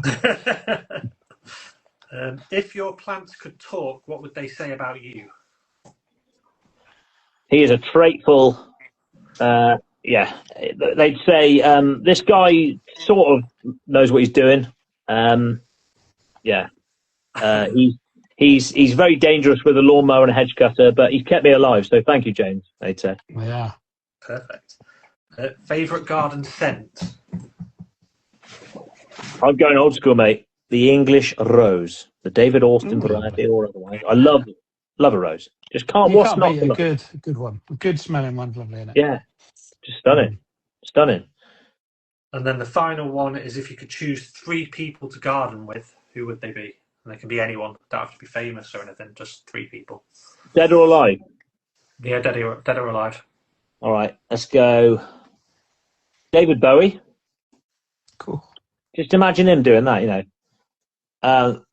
If your plants could talk, what would they say about you? He is a traitful. They'd say this guy sort of knows what he's doing. He's very dangerous with a lawnmower and a hedge cutter, but he's kept me alive. So thank you, James. They'd say. Yeah. Perfect. Favourite garden scent? I'm going old school, mate. The English rose, the David Austin variety or otherwise. I love Love a rose. Just can't. You What's can't not beat to a love? good one. A good smelling one's lovely, isn't it? Yeah, just stunning. Stunning. And then the final one is if you could choose 3 people to garden with, who would they be? And they can be anyone. Don't have to be famous or anything. Just 3 people. Dead or alive? Yeah, dead or alive. All right, let's go. David Bowie. Cool. Just imagine him doing that, you know. I'm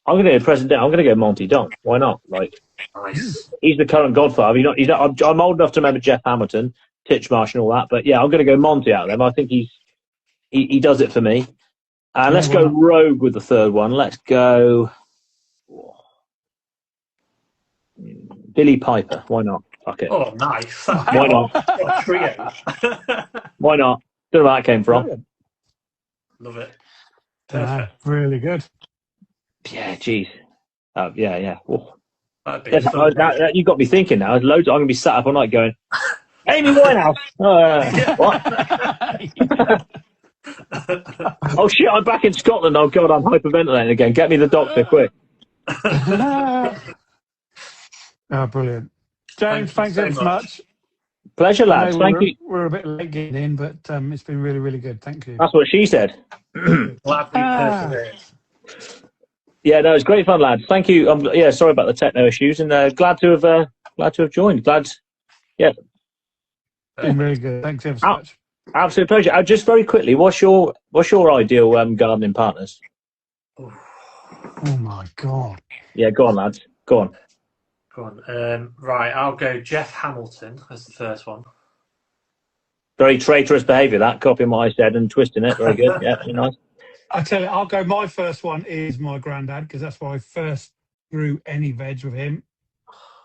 going to go present day. I'm going to go Monty Don. Why not? Like, Nice. he's the current godfather. He's not, I'm old enough to remember Jeff Hamilton, Titchmarsh, and all that. But yeah, I'm going to go Monty out of them. I think he does it for me. And let's go rogue with the third one. Let's go Billy Piper. Why not? Fuck it. Oh, nice. Why not? What a trio. Why not? Don't know where that came from. Brilliant. Love it. Perfect. Really good. Yeah, geez. Yeah. Oh. That'd be fun. You got me thinking now. There's loads. I'm going to be sat up all night going, Amy Winehouse. What? Oh shit! I'm back in Scotland. Oh god, I'm hyperventilating again. Get me the doctor, quick. Oh, brilliant. James, thanks ever so much. Pleasure, lads. Thank you. We're a bit late getting in, but it's been really, really good. Thank you. That's what she said. Glad we persevered. Yeah, no, it's great fun, lads. Thank you. Sorry about the techno issues, and glad to have joined. Yeah. Been really good. Thanks ever so much. Absolute pleasure. Just very quickly, what's your ideal gardening partners? Oh my god. Yeah, go on, lads. Go on. Right, I'll go Jeff Hamilton as the first one. Very traitorous behaviour, that, copying what I said and twisting it. Very good. Yeah, very nice. I tell you, I'll go. My first one is my granddad, because that's why I first grew any veg with him.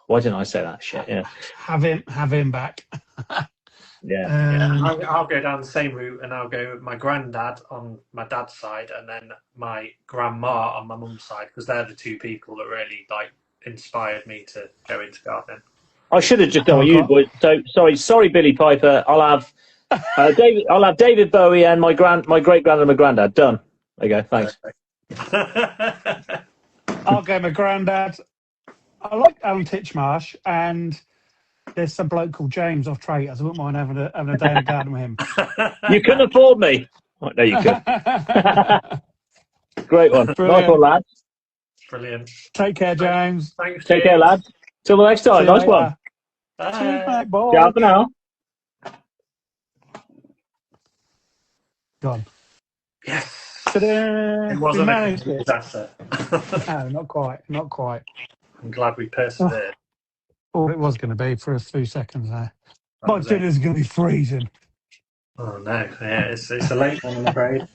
Why didn't I say that shit? Yeah. Have him back. Yeah. I'll go down the same route, and I'll go with my granddad on my dad's side, and then my grandma on my mum's side, because they're the 2 people that really inspired me to go into gardening. I should have just done what you boys. So sorry, Billy Piper. I'll have David. I'll have David Bowie and my great granddad and my granddad. Done. There you go. Thanks. I'll go my granddad. I like Alan Titchmarsh, and there's some bloke called James off Traitors. I wouldn't mind having a day in the garden with him. You couldn't afford me. Oh, no, you could. Great one. Brilliant. Nice one, lads. Brilliant. Take care, James. Thanks. Take care, lads. Till the next time. Nice one. Cheers, mate. Bye. Ciao for now. Gone. Yes. Ta-da! It wasn't We a managed it. disaster. No, not quite. Not quite. I'm glad we persevered. All it was going to be for a few seconds there. That My was it. dinner's going to be freezing. Oh no, yeah, it's a late one, I'm afraid.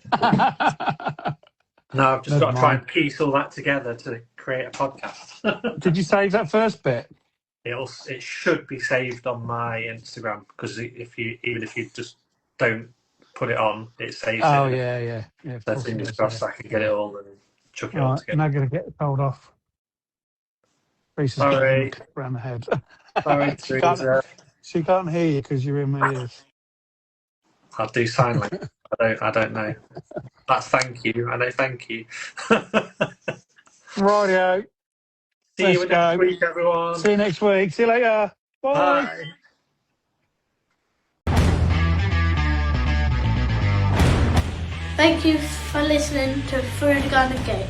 No, I've just Never got to try mind. and piece all that together to create a podcast. Did you save that first bit? It should be saved on my Instagram, because even if you just don't put it on, it saves it. Oh, yeah. So fingers crossed I can get it all and chuck it all Right, together. now going to get told off. Reese's Sorry. getting around the head. Sorry, Teresa. She can't hear you because you're in my ears. I'll do sign language. I don't know. That's thank you. I know thank you. Rightio. See you next week, everyone. See you next week. See you later. Bye. Thank you for listening to Through the Garden Gate.